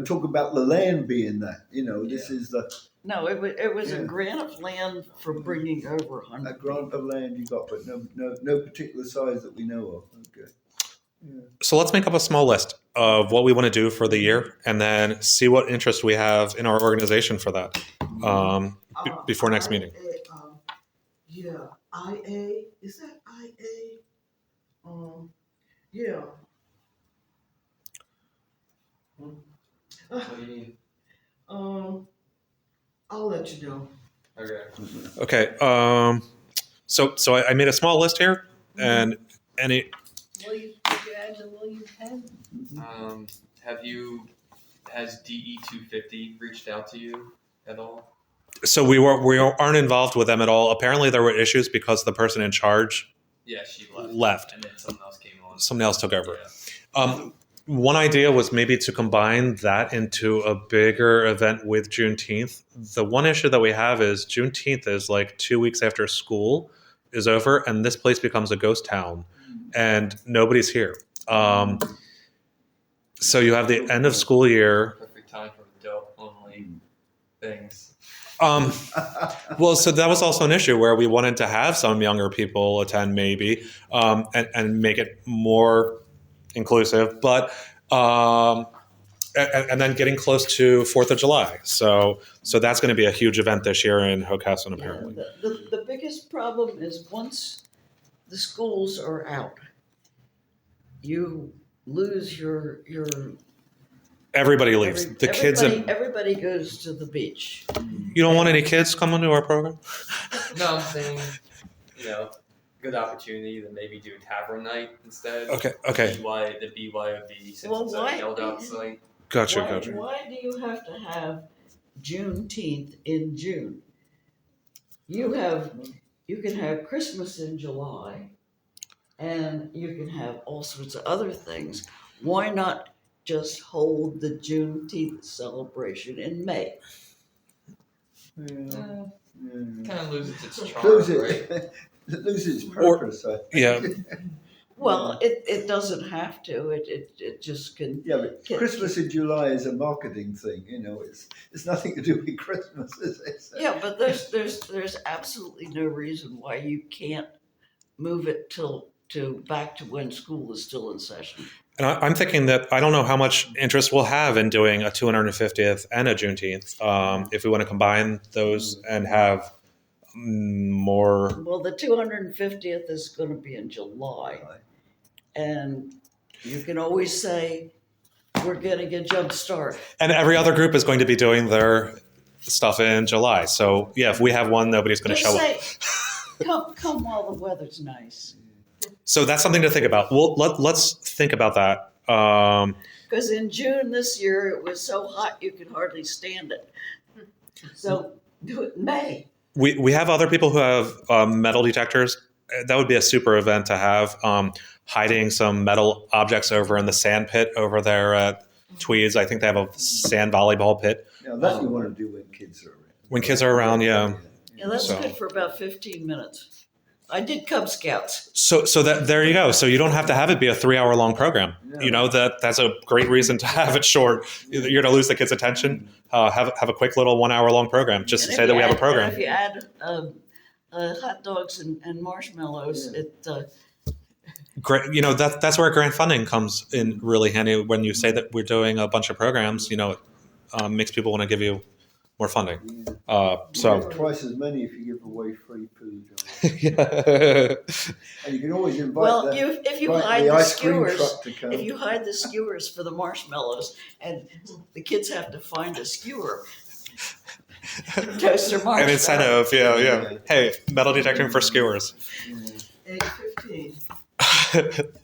Talk about the land being that. This is the No, it was Yeah. a grant of land for bringing over a 100 grant of land you got, but no particular size that we know of. Okay. Yeah. So let's make up a small list of what we want to do for the year and then see what interest we have in our organization for that before next meeting. Yeah, IA, is that IA? Yeah. What do you need? I'll let you know. Okay. Okay. So I made a small list here, and it. Did you add the William Penn? Has DE 250 reached out to you at all? So we aren't involved with them at all. Apparently, there were issues because the person in charge Yeah, she left. left. And then someone else came on. Someone else took over. Yeah. One idea was maybe to combine that into a bigger event with Juneteenth. The one issue that we have is Juneteenth is like 2 weeks after school is over, and this place becomes a ghost town, and nobody's here. So you have the end of school year. Perfect time for adult only things. Well, so that was also an issue where we wanted to have some younger people attend, maybe, and make it more inclusive, but and then getting close to 4th of July. So that's going to be a huge event this year in Hocassin, apparently. The biggest problem is once the schools are out, you lose your Everybody leaves. The kids. everybody goes to the beach. You don't want any kids coming to our program? No, I'm saying, good opportunity to maybe do a tavern night instead. Okay. The BYOB, since Well, it's why- a held out site. Gotcha. Why do you have to have Juneteenth in June? You can have Christmas in July, and you can have all sorts of other things. Why not just hold the Juneteenth celebration in May? Yeah. Kind of loses its charm, Lose right? it. Lose its purpose. I think. Yeah. Well, it doesn't have to. It just can. Yeah, but Christmas in July is a marketing thing. It's nothing to do with Christmas, is it? So- Yeah, but there's absolutely no reason why you can't move it till back to when school is still in session. And I'm thinking that I don't know how much interest we'll have in doing a 250th and a Juneteenth. If we want to combine those and have more. Well, the 250th is going to be in July, and you can always say we're getting a jump start. And every other group is going to be doing their stuff in July. So yeah, if we have one, nobody's going to show up. Come while the weather's nice. So that's something to think about. Well, let's think about that. Because in June this year, it was so hot you could hardly stand it. So do it in May. We have other people who have metal detectors. That would be a super event to have. Hiding some metal objects over in the sand pit over there at Tweeds. I think they have a sand volleyball pit. Now that you want to do when kids are around. When kids are around, yeah. Yeah, that's So- good for about 15 minutes. I did Cub Scouts. So that there you go. So you don't have to have it be a 3-hour long program. Yeah. You know, that's a great reason to have it short. You're going to lose the kids' attention. Have a quick little 1-hour long program just to And say if that you we have a add- program. If you add hot dogs and marshmallows, it Great. You know, that's where grant funding comes in really handy. When you say that we're doing a bunch of programs, you know, it makes people want to give you more funding. You So get twice as many if you give away free food. yeah. And you can always invite well, the, if you invite hide the the ice cream skewers, truck to come. if you hide the skewers for the marshmallows, and the kids have to find a skewer, toast their marshmallows. An incentive, yeah. Hey, metal detecting for skewers. 8:15.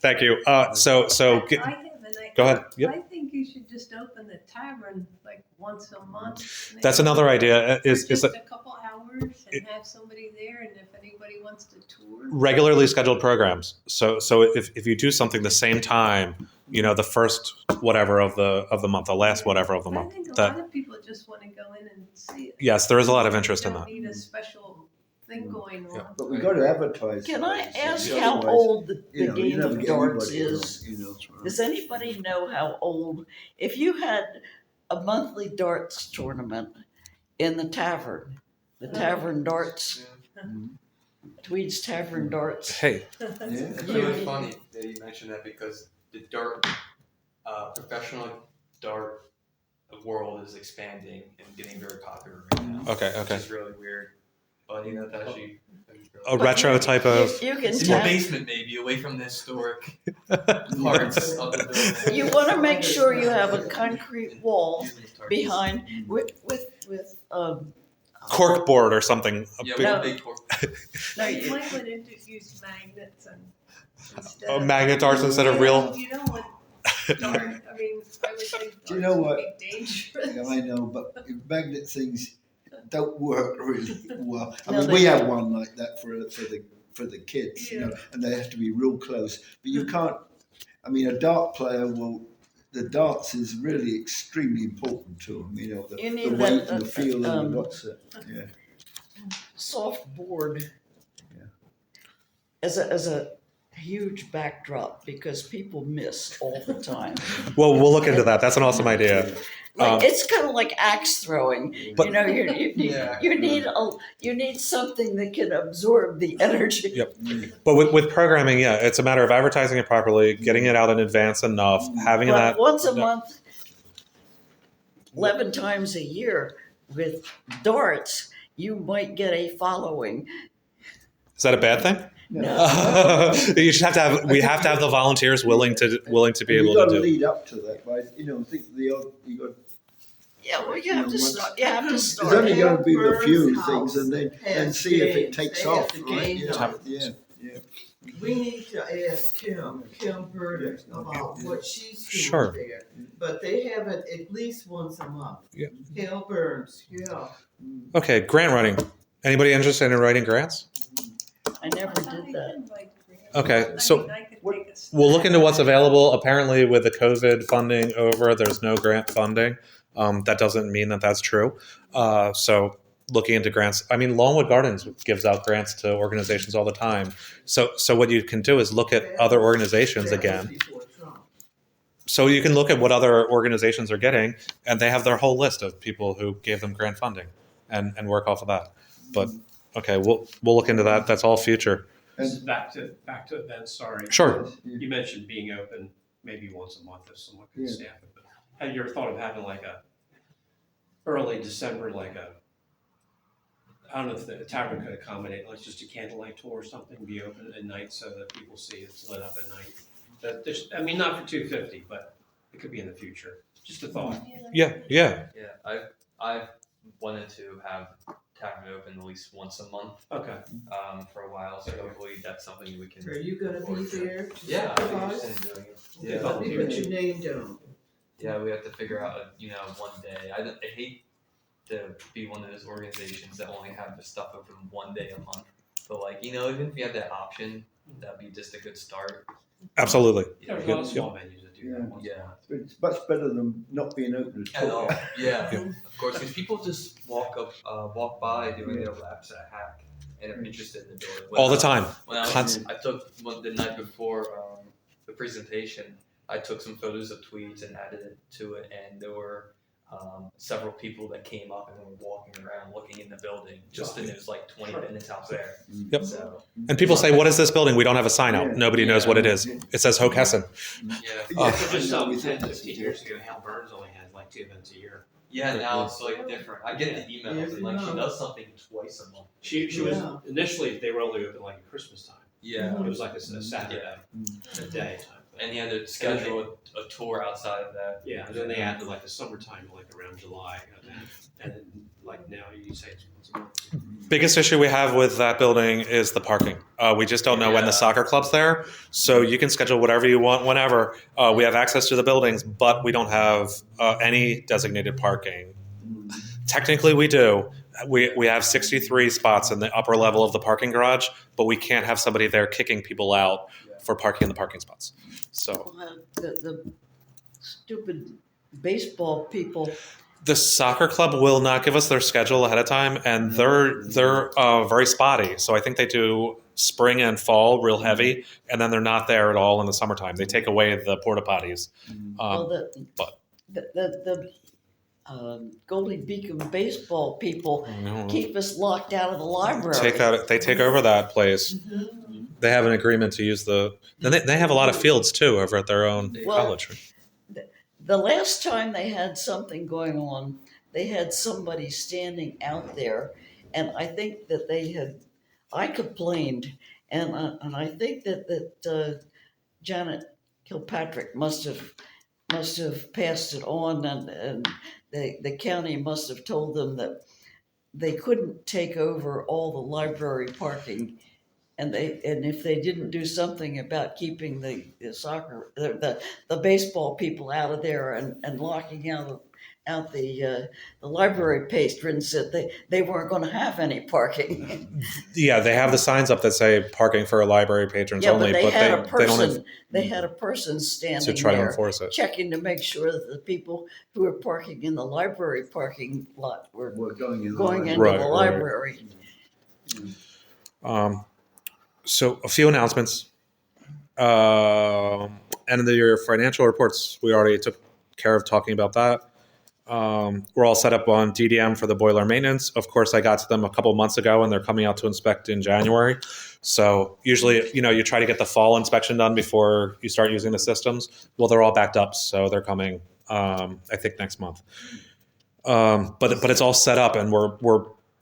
Thank you. So get, I have an idea. go ahead. Yep. I think you should just open the tavern like once a month. That's another idea. Is just that a couple hours and have somebody there, and if anybody wants to tour. regularly scheduled programs. So if you do something the same time, you know, the first whatever of the month, the last whatever of the I month. think a That lot of people just want to go in and see it. yes, there is a lot of interest in Don't that. need a special thing going on. Yeah. But we've got to advertise. Can for I those ask things, how otherwise, old the you know, you game never of get darts anybody is? along, you know. Does anybody know how old? If you had a monthly darts tournament in the tavern darts, Tweed's Tavern Darts. Hey, Yeah. It's really funny that you mentioned that because the dart, professional dart world is expanding and getting very popular right now. okay. Which is really weird. But you know, that's actually A retro type of. You can it's in the tap. basement maybe, away from the historic parts of the building. You want to make sure you have a concrete wall behind with Cork board or something. A Yeah, big- one big cork. No, You you, might want to use magnets and instead magnet darts instead of real. You don't want dart. I mean, I would think Do you darts know would what? be dangerous. Yeah, I know, but magnet things don't work really well. I No, mean, they we have don't. one like that for the kids, you Yeah. know, and they have to be real close. But you can't. I mean, a dart player will. The darts is really extremely important to them. You know, the You need weight that, and the feel and the um, what's it. Yeah. soft board Yeah. as a huge backdrop because people miss all the time. Well, we'll look into that. That's an awesome idea. Like it's kind of like axe throwing. But- You know, you need Yeah. you need something that can absorb the energy. Yep. But with programming, yeah, it's a matter of advertising it properly, getting it out in advance enough, having But that. once a month, 11 times a year with darts, you might get a following. Is that a bad thing? No. You just have to have. We have to have the volunteers willing to be You've able got to to do. lead up to that, right? You know, think the odd, you got. Yeah, well, you have to start. You have to There's start. only going to be the few Burns things, and then has see if it games. takes They have off, the right? game Yeah, nights. yeah. We need to ask Kim Burdick about what she's doing Sure. there. But they have it at least once a month. Yeah. Cal Burns, yeah. Okay, grant writing. Anybody interested in writing grants? I never did that. Okay, so I could what- take a we'll look stab into what's at it. available. Apparently, with the COVID funding over, there's no grant funding. That doesn't mean that that's true. So looking into grants. I mean, Longwood Gardens gives out grants to organizations all the time. So what you can do is look at other organizations That was again. before Trump. So you can look at what other organizations are getting, and they have their whole list of people who gave them grant funding, and work off of that. But okay, we'll look into that. That's all future. This is back to events, sorry. Sure. Yeah. You mentioned being open maybe once a month if someone could Yeah. staff it, but have you ever thought of having like a early December, like a, I don't know if the tavern could accommodate, like just a candlelight tour or something, be open at night so that people see it's lit up at night? That there's, I mean, not for $250, but it could be in the future. Just a thought. Yeah. Yeah, I've wanted to have tavern open at least once a month Okay. for a while, so hopefully that's something we can. Are you gonna be there to Yeah, I'd be supervise? interested in doing it. Okay, Yeah, let me put your name down. yeah, we have to figure out, one day. I hate to be one of those organizations that only have the stuff open one day a month. But even if you have that option, that'd be just a good start. Absolutely. There's a lot of small venues that do that Yeah. once a Yeah. month. It's much better than not being open At all, yeah, Yeah. of course, because people just walk by doing their laps at Hack and are interested in the building. All the time. When I Constant. took the night before the presentation, I took some photos of tweets and added it to it, and there were several people that came up and were walking around looking in the building, and it was like 20 minutes out there. Yep. So, And people say, "What is this building?" We don't have a sign out. Yeah. Nobody knows what it is. It says Hockessin. yeah. So just we 10, thought 15 years ago, Hal Burns only had like 2 events a year. Yeah, now it's like different. I get the emails and like she does something twice a month. She was, Yeah. initially, they were only open like at Christmas time. Yeah. It was like a Saturday, a day type thing. And you had to schedule a tour outside of that. Yeah, and then they added like the summertime, like around July, and then like now you say it's once a month. Biggest issue we have with that building is the parking. We just don't know when the Yeah. soccer club's there, so you can schedule whatever you want whenever. We have access to the buildings, but we don't have any designated parking. Technically, we do. We have 63 spots in the upper level of the parking garage, but we can't have somebody there kicking people out for parking in the parking spots. So The stupid baseball people, the soccer club will not give us their schedule ahead of time, and they're very spotty. So I think they do spring and fall real heavy, and then they're not there at all in the summertime. They take away the porta potties. But- the Golden Beacon baseball people No. keep us locked out of the library. They take over that place. They have an agreement to use they have a lot of fields too over at their own Well, college. The last time they had something going on, they had somebody standing out there, and I think that I complained, and I think that Janet Kilpatrick must have passed it on, and the county must have told them that they couldn't take over all the library parking. And if they didn't do something about keeping the soccer, the baseball people out of there and locking out the library patrons, that they weren't going to have any parking. Yeah, they have the signs up that say parking for library patrons Yeah, only, but they had a they don't have person. They had a person standing to try to there enforce it. checking to make sure that the people who were parking in the library parking lot were We're going in. going into Right, the right. library. So a few announcements. End of your financial reports, we already took care of talking about that. We're all set up on DDM for the boiler maintenance. Of course, I got to them a couple months ago, and they're coming out to inspect in January. So usually, you try to get the fall inspection done before you start using the systems. Well, they're all backed up, so they're coming, I think, next month. But it's all set up, and we're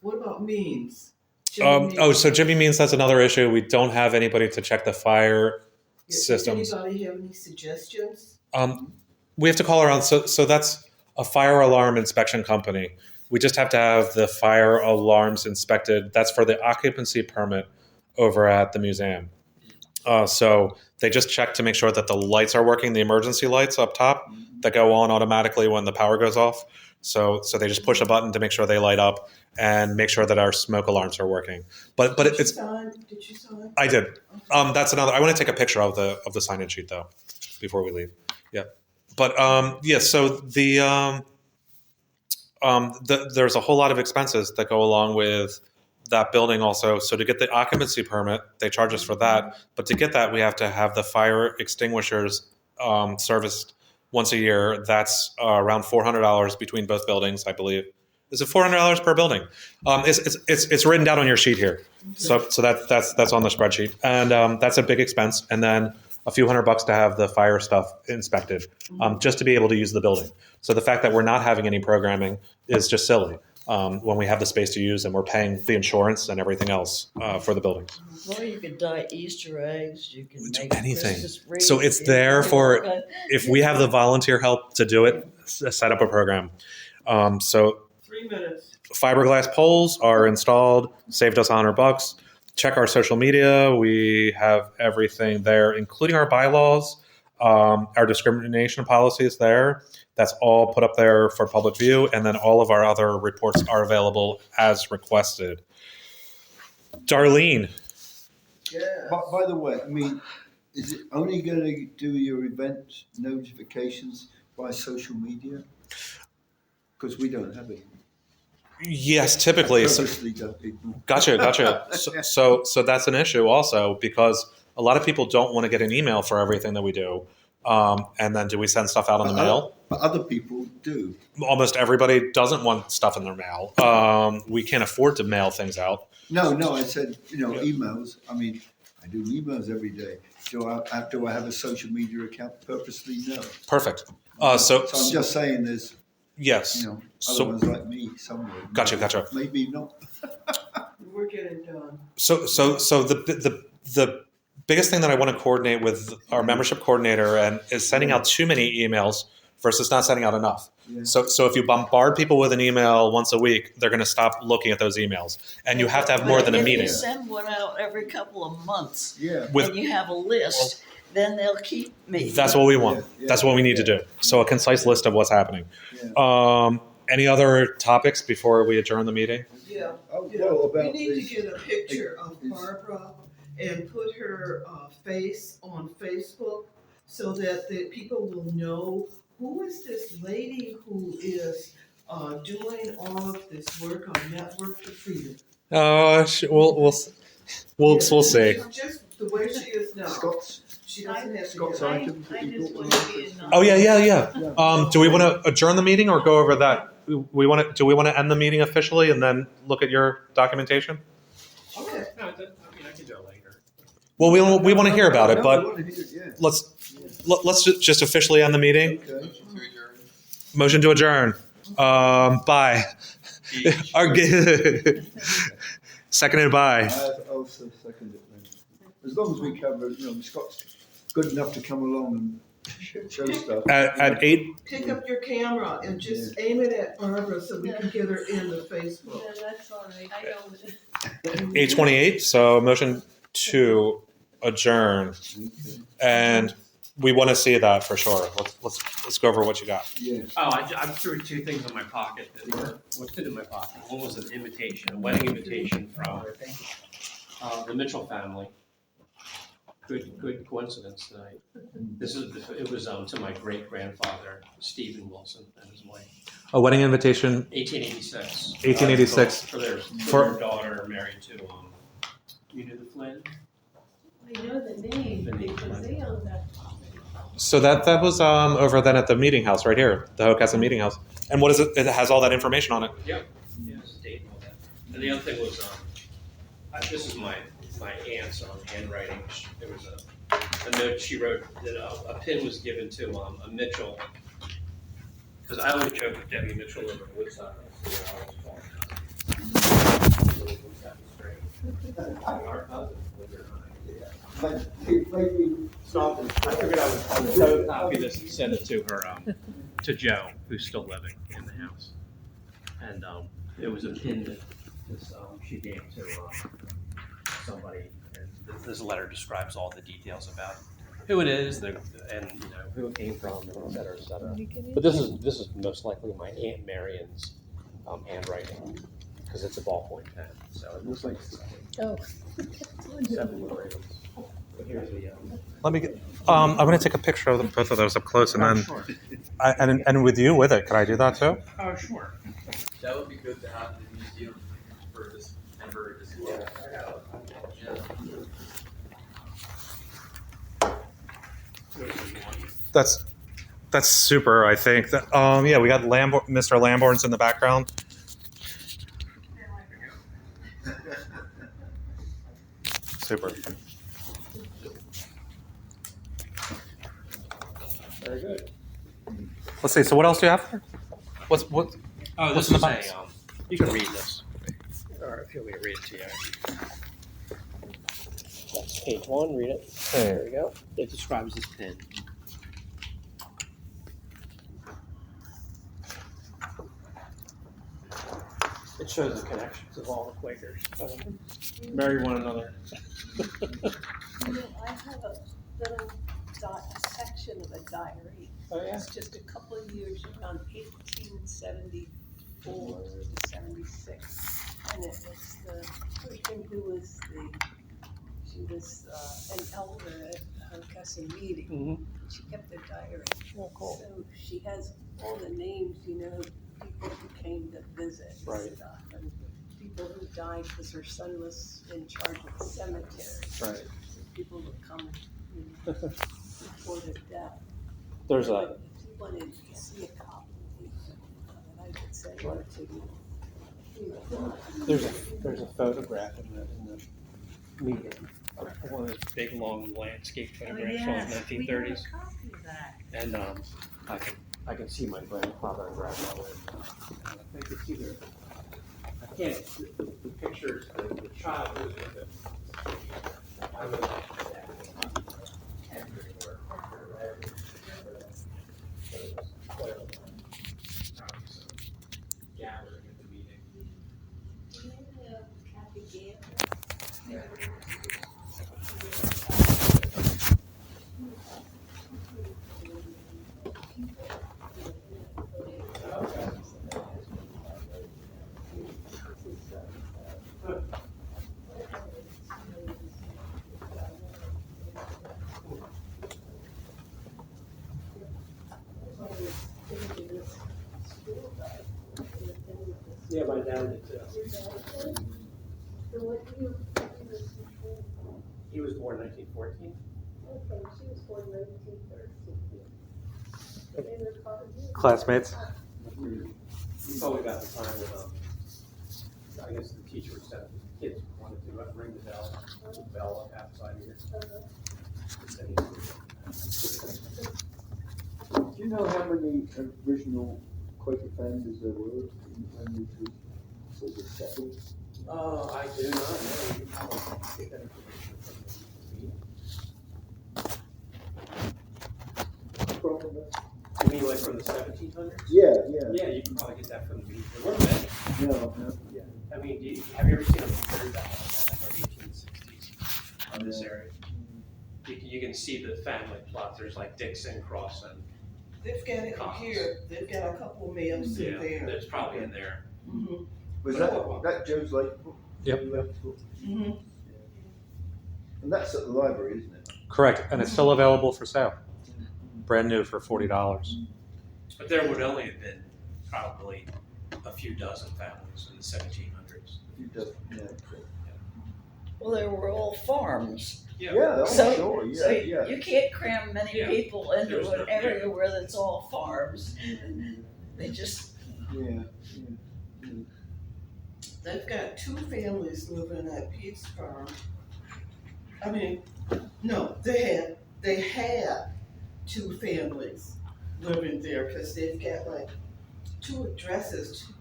What about means? so Jimmy means that's another issue. We don't have anybody to check the fire systems. Does anybody have any suggestions? We have to call around. So that's a fire alarm inspection company. We just have to have the fire alarms inspected. That's for the occupancy permit over at the museum. So they just check to make sure that the lights are working, the emergency lights up top that go on automatically when the power goes off. So they just push a button to make sure they light up and make sure that our smoke alarms are working. But Did it's you sign? I did. That's another. I want to take a picture of the sign-in sheet though before we leave. Yeah. But so there's a whole lot of expenses that go along with that building also. So to get the occupancy permit, they charge us for that. But to get that, we have to have the fire extinguishers serviced once a year. That's around $400 between both buildings, I believe. Is it $400 per building? It's written down on your sheet here. So that's on the spreadsheet, and that's a big expense. And then a few $100 to have the fire stuff inspected, just to be able to use the building. So the fact that we're not having any programming is just silly when we have the space to use and we're paying the insurance and everything else for the buildings. Well, you could dye Easter eggs, you can Do make anything. Christmas wreaths. So it's there for if we have the volunteer help to do it, set up a program. So 3 minutes. fiberglass poles are installed, saved us $100. Check our social media. We have everything there, including our bylaws, our discrimination policies there. That's all put up there for public view. And then all of our other reports are available as requested. Darlene. Yeah. By the way, I mean, is it only going to do your event notifications by social media? Because we don't have it. Yes, typically. So, Purposely don't people. Gotcha. So that's an issue also, because a lot of people don't want to get an email for everything that we do. And then do we send stuff out in the mail? But other people do. Almost everybody doesn't want stuff in their mail. We can't afford to mail things out. No, I said, emails. I mean, I do emails every day. Do I have a social media account? Purposely, no. Perfect. So I'm just saying there's, yes. other So ones like me somewhere. gotcha. Maybe not. We're getting done. So the biggest thing that I want to coordinate with our membership coordinator and is sending out too many emails versus not sending out enough. Yeah. So if you bombard people with an email once a week, they're going to stop looking at those emails, and you have to have more than a meeting. If you send one out every couple of months, Yeah. With- and you have a list, then they'll keep meeting. That's what we want. Yeah. That's what we need to do. So a concise list of what's happening. Yeah. Any other topics before we adjourn the meeting? Yeah. Oh, You well, know, we about need this. to get a picture of is- Barbara and put her face on Facebook so that the people will know who is this lady who is doing all of this work on Network to Freedom. We'll see. Just the way she is now. Scott's She doesn't have to Scott's get. items that I he just brought want to with be us. in. Oh yeah. Do we want to adjourn the meeting or go over that? Do we want to end the meeting officially and then look at your documentation? Okay. No, I mean, I can do it later. Well, we want to hear about it, No, but I want to hear it, yeah. let's just officially end the meeting. Okay. Motion to adjourn. Bye. Seconded by. I also second it then. As long as we cover, Scott's good enough to come along and show stuff. At 8. Pick up your camera and just aim it at Barbara so we can get her in the Facebook. No, that's all right, I know. 8:28. So motion to adjourn, and we want to see that for sure. Let's go over what you got. Yeah. Oh, I threw two things in my pocket that were, what fit in my pocket. One was an invitation, a wedding invitation from the Mitchell family. Good coincidence tonight. It was to my great grandfather, Stephen Wilson, and his wife. A wedding invitation. 1886. 1886. For their daughter married to you knew the Flynn? I know the name because they own that property. So that was over then at the meeting house right here, the Hockessin meeting house. And what is it? It has all that information on it. Yep. Yeah, it's a date and all that. And the other thing was, this is my aunt's handwriting. There was a note she wrote that a pin was given to a Mitchell. Because I always joke with Debbie Mitchell over at Woodstock. So I figured I would photocopy this and send it to her, to Joe, who's still living in the house. And it was a pin that she gave to somebody, and this letter describes all the details about who it is, and who it came from, and et cetera, et cetera. But this is most likely my Aunt Marion's handwriting, because it's a ballpoint pen, so it looks like it's 7 grades. But here's the Let me get. I'm going to take a picture of both of those up close, and then sure. and with you with it. Could I do that too? Oh, sure. That would be good to have in the museum for this member as well. That's super. I think that. Yeah, we got Mr. Lamborn's in the background. Super. Very good. Let's see. So what else do you have? What's what? Oh, What's this in the is box? you can read this. Or if you want me to read it to you. That's page 1, read it. There we go. It describes this pin. It shows the connections of all the Quakers. Marry one another. You know, I have a little a section of a diary. Oh, yeah? It's just a couple of years around 1874 to 76. And it was the person who was she was an elder at her cousin meeting. Mm-hmm. She kept a diary. Oh, cool. So she has all the names, you know, people who came to visit and Right. stuff. And people who died because her son was in charge of the cemetery. Right. So people would come, you know, report a death. There's If a you wanted to see a copy that I could send her to you. there's a photograph in the meeting. One of those big long landscape photographs from the 1930s. Copy of that. And I can see my grandfather and grandmother. I think it's either I can't the pictures the child was with it. I was gathering at the meeting. Do you know Kathy Gant? Yeah, my dad did too. So what year was she born? He was born 1914. Okay, she was born 1913. They were probably- Classmates. He's always got the time with I guess the teacher said the kids wanted to ring the bell outside here. Do you know how many original Quaker families there were when this was sort of settled? I do not know. You can probably get that information from the meeting. You mean like from the 1700s? Yeah. Yeah, you can probably get that from the meeting. There weren't many. No. Yeah. I mean, have you ever seen a very bad like 1860s on this area? You can see the family plot. There's like Dixon, Crossan. They've got it here, they've got a couple maps in there. There's probably in there. Mm-hmm. Was that Joe's Lake book? Yep. Mm-hmm. And that's at the library, isn't it? Correct, and it's still available for sale. Brand new for $40. But there would only have been probably a few dozen families in the 1700s. Well, they were all farms. Yeah, So- sure, So yeah. you can't cram many Yeah. people into There's an no- area where it's all farms. They just, Yeah. They've got two families living at Pete's Farm. I mean, no, they had two families living there, because they've got like two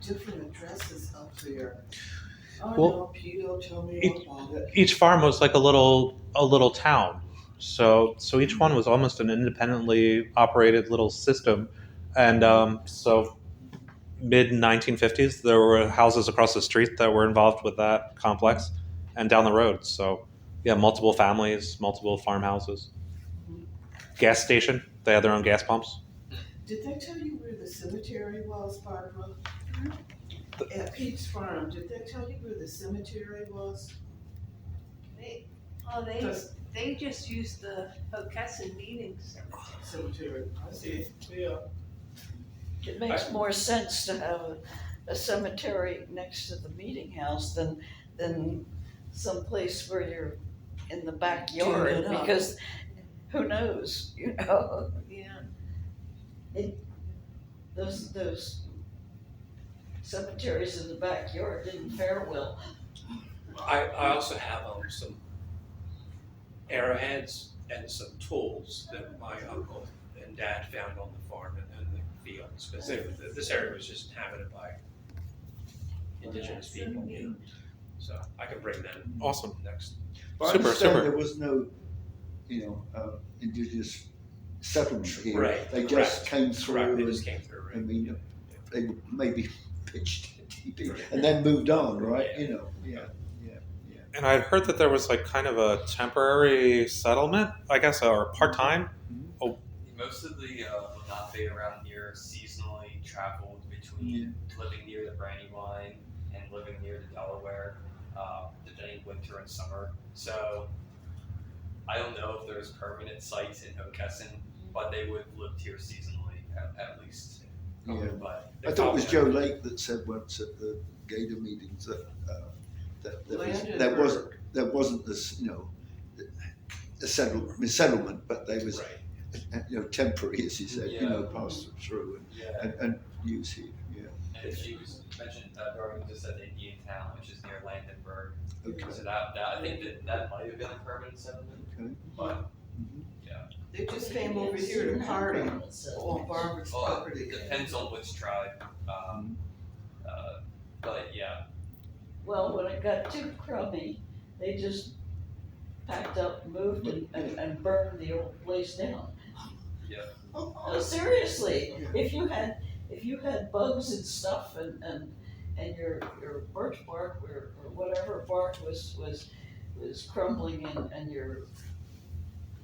different addresses up there. Oh Well, no, Pete'll tell me all about it. Each farm was like a little town. So each one was almost an independently operated little system. And so mid 1950s, there were houses across the street that were involved with that complex, and down the road. So yeah, multiple families, multiple farmhouses. Gas station, they had their own gas pumps. Did they tell you where the cemetery was, Barbara? At Pete's Farm, did they tell you where the cemetery was? They just used the Hocussin meeting Cemetery, I see, yeah. it makes more sense to have a cemetery next to the meeting house than someplace where you're in the backyard, Doing it up. because who knows, you know? Yeah. Those cemeteries in the backyard didn't fare well. I also have some arrowheads and some tools that my uncle and dad found on the farm and the fields, because this area was just inhabited by indigenous people. So I can bring them Awesome. next. But I Super, understand super. there was no, indigenous settlement here. Right, They correct. just came Correct, through they and, just came through, I right? mean, they maybe pitched a teepee and then moved on, right? Yeah. And I'd heard that there was like kind of a temporary settlement, I guess, or part-time. Most of the Lenape around here seasonally traveled between living near the Brandywine and living near the Delaware, depending winter and summer. So I don't know if there's permanent sites in Hockessin, but they would live here seasonally at least. Yeah. But I thought it was Joe Lake that said once at the Gator meetings that there wasn't this, a settlement, but they was temporary, as you said, passed through and use here. Yeah. And she mentioned Darwin just said Indian Town, which is near Landenberg. Okay. So that I think that might have been a permanent settlement. Okay. But They just came over here to party on Barbara's property. it depends on which tribe. But yeah. Well, when it got too crummy, they just packed up, moved, and burned the old place down. Yeah. No, seriously, if you had bugs and stuff and your birch bark or whatever bark was crumbling and your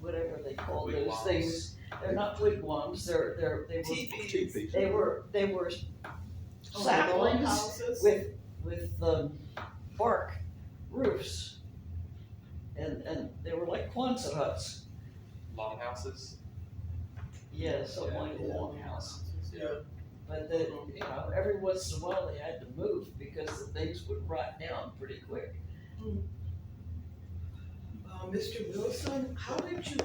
whatever they call those Wigwams. things, they're not wigwams, they were Teepees. they were saplings houses. with bark roofs, and they were like Quonset huts. Longhouses. Yeah, something like a longhouse. Yeah. But then, every once in a while they had to move because the things would rot down pretty quick. Mr. Wilson, how did you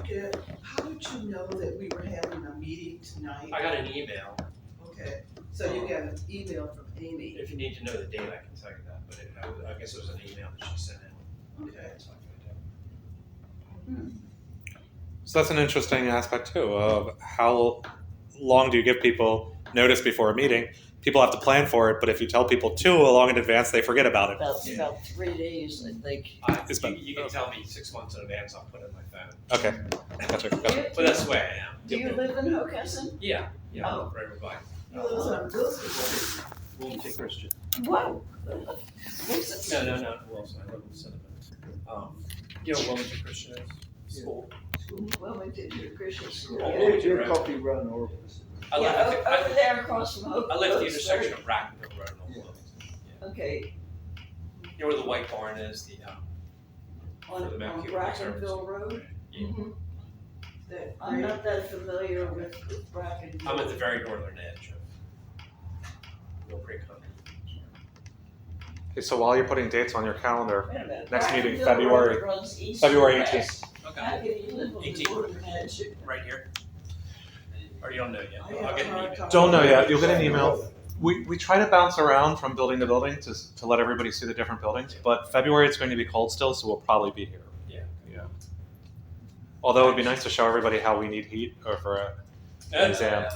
know that we were having a meeting tonight? I got an email. Okay, so you got an email from Amy. If you need to know the date, I can tell you that, but I guess it was an email that she sent out. Okay. That's all I can do. So that's an interesting aspect too of how long do you give people notice before a meeting? People have to plan for it, but if you tell people too long in advance, they forget about it. About 3 days, I think. You can tell me 6 months in advance, I'll put it in my phone. Okay, gotcha. But that's the way I am. Do you live in Hockessin? Yeah, Oh. right by. He lives on Wilson. Wilmington Christian. Whoa. No, Wilson, I live in Cinnamon. You know what Wilmington Christian is? School. Wilmington Christian School. Yeah. Your coffee run orifice. I Yeah, live over there across from Hope. I live at the Oaks intersection Road. of Brackenville Road and Old Wilmington. Yeah. Okay, You know where the White Barn is, the on the Mount Cuba Brackenville Road. Yeah. I'm not that familiar with Brackenville. I'm at the very northern edge of Mill Creek Country. Okay, so while you're putting dates on your calendar, Wait a minute. next meeting, Brackenville February- Road runs east February and west. 18th. How Okay. can you live on the 18th. northern edge? Right here? Or you don't know yet? I I'll get an have email. Don't know yet. You'll get an email. We try to bounce around from building to building to let everybody see the different buildings. But February it's going to be cold still, so we'll probably be here. Yeah. Yeah. Although it'd be nice to show everybody how we need heat or for an exam.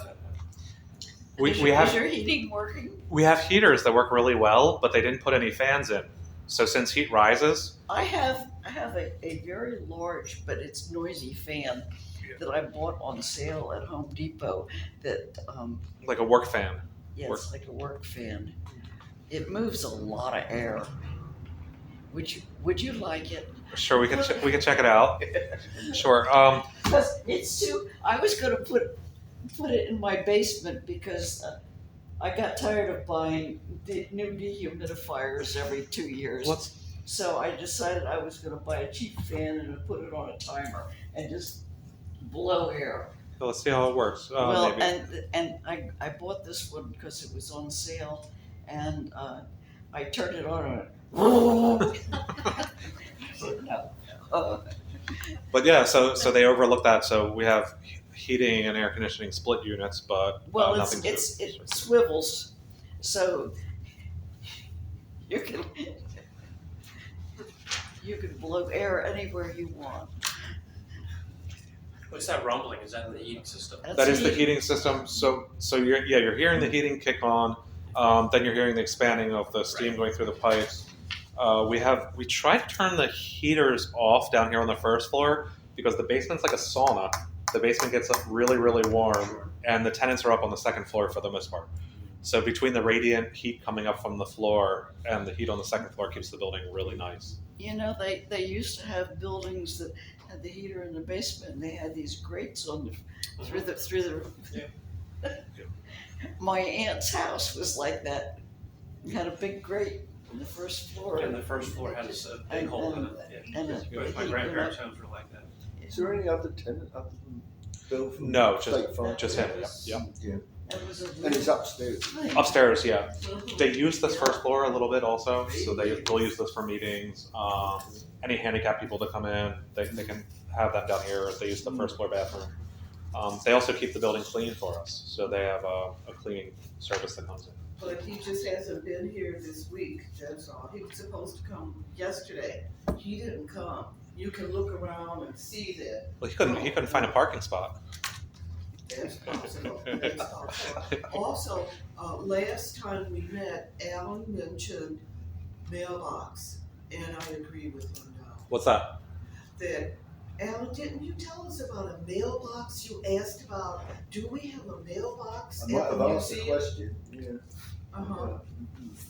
We Is have your heating working? we have heaters that work really well, but they didn't put any fans in. So since heat rises, I have a very large, but it's noisy fan that I bought on sale at Home Depot that, like a work fan. yeah, Work. it's like a work fan. It moves a lot of air. Would you like it? Sure, we can check it out. Sure. Because it's too, I was gonna put it in my basement because I got tired of buying new dehumidifiers every 2 years. So I decided I was gonna buy a cheap fan and put it on a timer and just blow air. So let's see how it works. Well, Maybe. and I bought this one because it was on sale, and I turned it on and it no. But yeah, so they overlook that. So we have heating and air conditioning split units, but Well, nothing it swivels, so you can blow air anywhere you want. What's that rumbling? Is that the heating system? That is the heating system. So you're hearing the heating kick on. Then you're hearing the expanding of the steam going through the pipes. We try to turn the heaters off down here on the first floor because the basement's like a sauna. The basement gets really, really warm, and the tenants are up on the second floor for the most part. So between the radiant heat coming up from the floor and the heat on the second floor keeps the building really nice. You know, they used to have buildings that had the heater in the basement, and they had these grates on the through the. Yeah. My aunt's house was like that. It had a big grate on the first floor. And the first floor had a big hole in it. Yeah. And My grandparents' homes were like that. Is there any other tenant other than Bill from No, State Farm? just him. Yeah. Yeah. it was a And it's upstairs. Upstairs, yeah. They use this first floor a little bit also, so they'll use this for meetings. Any handicapped people that come in, they can have them down here. They use the first floor bathroom. They also keep the building clean for us, so they have a cleaning service that comes in. But he just hasn't been here this week, that's all. He was supposed to come yesterday. He didn't come. You can look around and see that. Well, he couldn't find a parking spot. That's possible. That's possible. Also, last time we met, Alan mentioned mailbox, and I agree with him now. What's that? That, Alan, didn't you tell us about a mailbox? You asked about, do we have a mailbox I might at have the asked the museum? question, yeah. Uh-huh.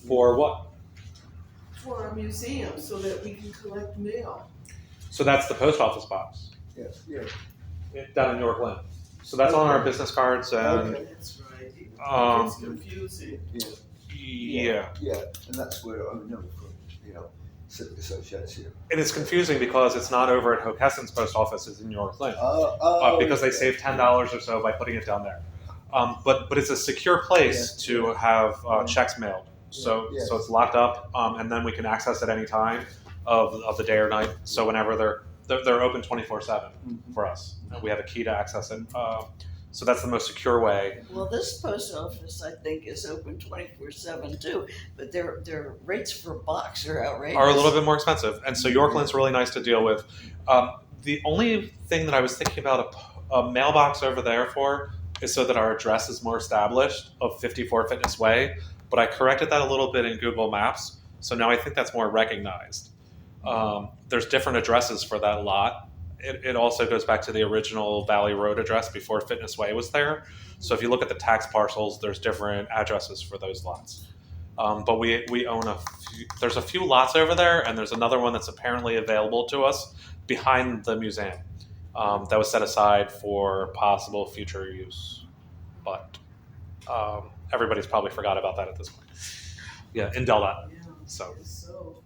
For what? For our museum, so that we can collect mail. So that's the post office box Yeah. down in York Lynn. So that's on our business cards and Okay, that's right. um, It's confusing. yeah. Yeah, and that's where I know from, civic association. And it's confusing because it's not over at Hockessen's post office; it's in York Lynn. Because they save $10 or so by putting it down there. But it's a secure place to have checks mailed. So it's locked up, and then we can access it any time of the day or night. So whenever they're open 24/7 for us. We have a key to access it. So that's the most secure way. Well, this post office, I think, is open 24/7 too, but their rates for box are outrageous. Are a little bit more expensive, and so York Lynn's really nice to deal with. The only thing that I was thinking about a mailbox over there for is so that our address is more established of 54 Fitness Way, but I corrected that a little bit in Google Maps, so now I think that's more recognized. There's different addresses for that lot. It also goes back to the original Valley Road address before Fitness Way was there. So if you look at the tax parcels, there's different addresses for those lots. But we own there's a few lots over there, and there's another one that's apparently available to us behind the museum that was set aside for possible future use. But everybody's probably forgot about that at this point. Yeah, in Delta. Yeah, So, so.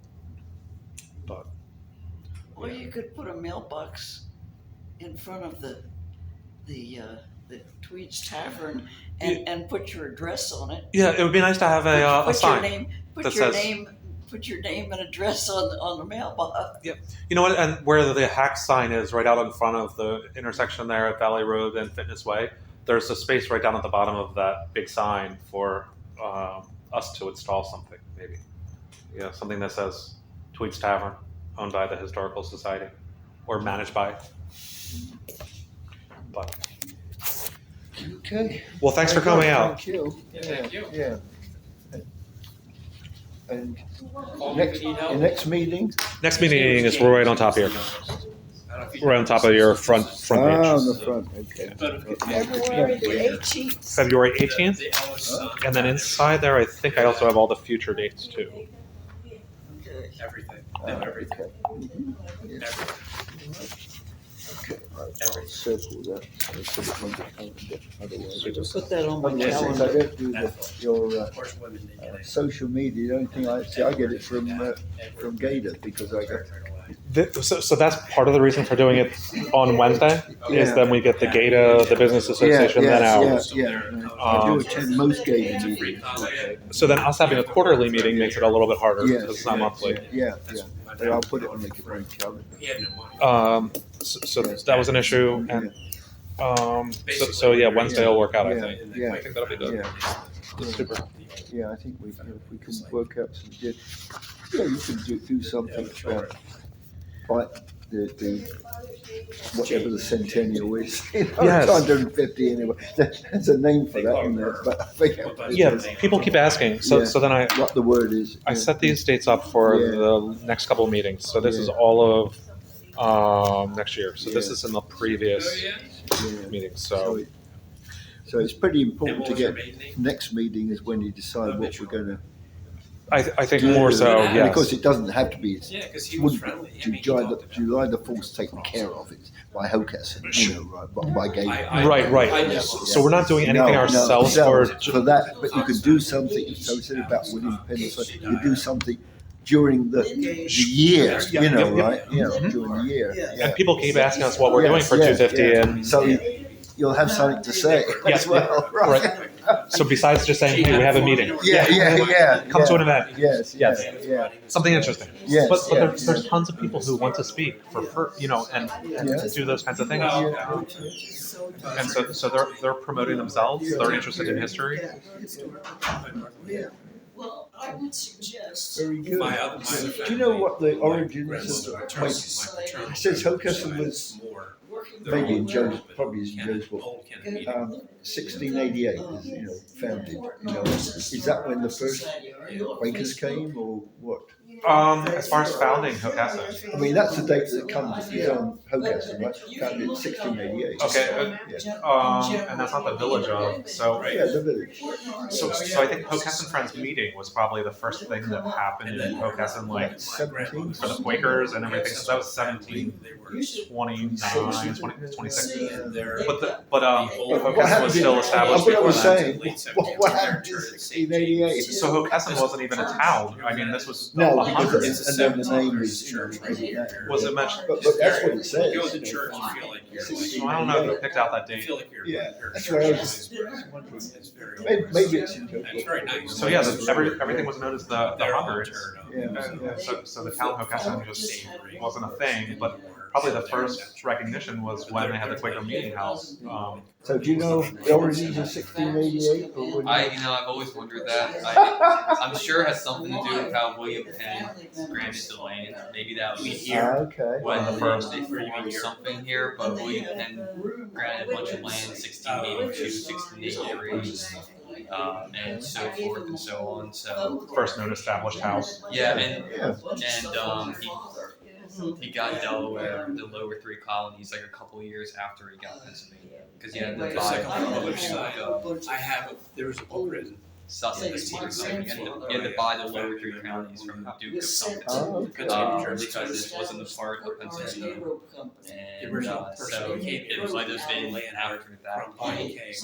but Or you could put a mailbox in front of the Tweed's Tavern and put your address on it. yeah, it would be nice to have a Put sign. your name. Put your name and address on the mailbox. You know what? And where the hack sign is, right out in front of the intersection there at Valley Road and Fitness Way, there's a space right down at the bottom of that big sign for us to install something, maybe. Yeah, something that says Tweed's Tavern, owned by the Historical Society, or managed by. But Okay. well, thanks for coming out. Thank you. Yeah, thank you. Yeah. And Call me if next, you need help. your next meeting? Next meeting is right on top here, right on top of your front On page. the front, okay. February the 18th. February 18th, and then inside there, I think I also have all the future dates too. Okay. Everything. Okay. Okay, right, I'll circle that, so put it on the calendar, otherwise. Put that on my Otherwise, since calendar. I don't do your Of course, women, they get social media, the only thing I get it from Gator, because I get, So that's part of the reason for doing it on Wednesday, is then we get the GATA, the Business Association, then ours. I do attend most Gator meetings. So then us having a quarterly meeting makes it a a little bit harder Yes, because it's not monthly. Yeah, but I'll put it on the calendar. He had no money. So that was an issue, and so yeah, Wednesday will work out. I think. Yeah. I think that'll be good. Yeah. Super. Yeah, I think if we can work out some, you can do something, but the whatever the centennial is. You know, Yes. 250 anyway. There's a name for that, isn't there? But I forget what it Yeah, is. people keep asking. So Yeah. so then What the word is. I set these dates up for Yeah. the next couple of meetings. So this is Yeah. all of next year. So this Yeah. is in the previous Yeah. meetings. So, So so it's pretty important to what was your get. maiden name? Next meeting is when you decide what we're going to I think do. more so, And yes. of course, it doesn't have to be. Yeah, because he was Wouldn't- friendly. I mean, he July talked about July the 4th is taken care of. It's by HHS, you know, right? By Gable. Right. I Yeah. just, So we're not doing anything ourselves for. for that, but you could do something. So we said about William Penn, so you could do something during the year, Yeah, you know, yep, yep. right? Yeah, Mhm. during the year. Yeah. And people keep asking us what we're doing for Yes, 250, yes. and So you'll have something to say Yeah, as well, right? so besides just saying, "Hey, we have a meeting," Yeah. come to an event, Yes, Yes. yeah. something interesting. Yes, But yes, there's tons of people who want to speak and Yeah. do those kinds of things. Yeah. And so they're promoting themselves. They're interested in history. Well, I would suggest. Very good. my other Do you know what the origins grandmother, of my it paternal says Hocus side was is more. maybe in Joe's, probably is in Joe's book. Old Kennedy. 1688 is, you know, founded. You know, is that when the first Quakers came, or what? As far as founding Hocassin, I mean, that's the date that comes on Hocassin, right? Founded 1688. okay, Yeah. and that's not the village of. So Yeah, the village. so I think Hocassin Friends meeting was probably the first thing that happened in Hocassin, like 17. for the Quakers and everything. So that was 1729, 26. But Hocassin was still established What I before was that. saying, what happened in 1688? So Hocassin wasn't even a town. I mean, this was No, a hundred. because and then the name is, you know, Was it mentioned? but that's what it says. You go to church, you feel like you're So I don't know who picked out that you date. feel like you're. Yeah, you're that's what I was it's wondering. very Maybe it's in Joe's It's book. very nice. So yes, everything was known as the They're all hundreds. turned up. Yeah. So the town of Hocassin just wasn't a thing, but probably the first recognition was when they had the Quaker Meeting House. So do you know the origins of 1688? Or when I've always wondered that. I'm sure it has something to do with how William Penn granted the land. Maybe that was Okay. when The first. they formed something here, but William Penn granted a bunch of land, 1682, 1683, and so forth and so on. So First known established house. yeah, Yeah. he got Delaware, the lower three colonies, like a couple years after he got Pennsylvania, because he had to Just like on the buy other side, I have, there was a book written. Sussex or something. You had to buy the lower three counties from the Duke of something. Oh, okay. Because it wasn't a part of Pennsylvania. The And original person so who came in it might have been laying after that From point. Pine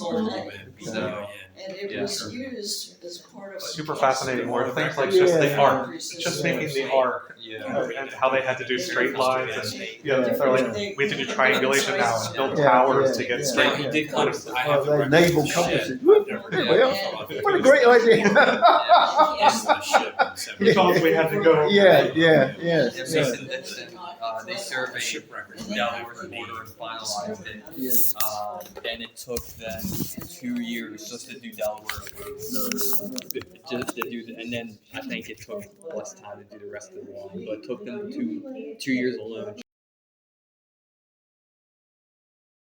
So, And it was used as part of. Super fascinating word. Things like just the arc, just making the arc, yeah. and how they had to do straight lines, and Yeah. they're like, we have to do triangulation now and build Yeah, towers to yeah, get yeah. straight. He did kind of, I have the Well, record naval of the compasses. ship. Whoop, I've never there been we there. are. What a great idea. Yes, the ship in He thought we had to go. Yes. Mason Dixon, they surveyed shipwreck. Delaware's border and finalized it. Yeah. And it took them 2 years just to do Delaware. And then I think it took less time to do the rest of the line, but it took them two years alone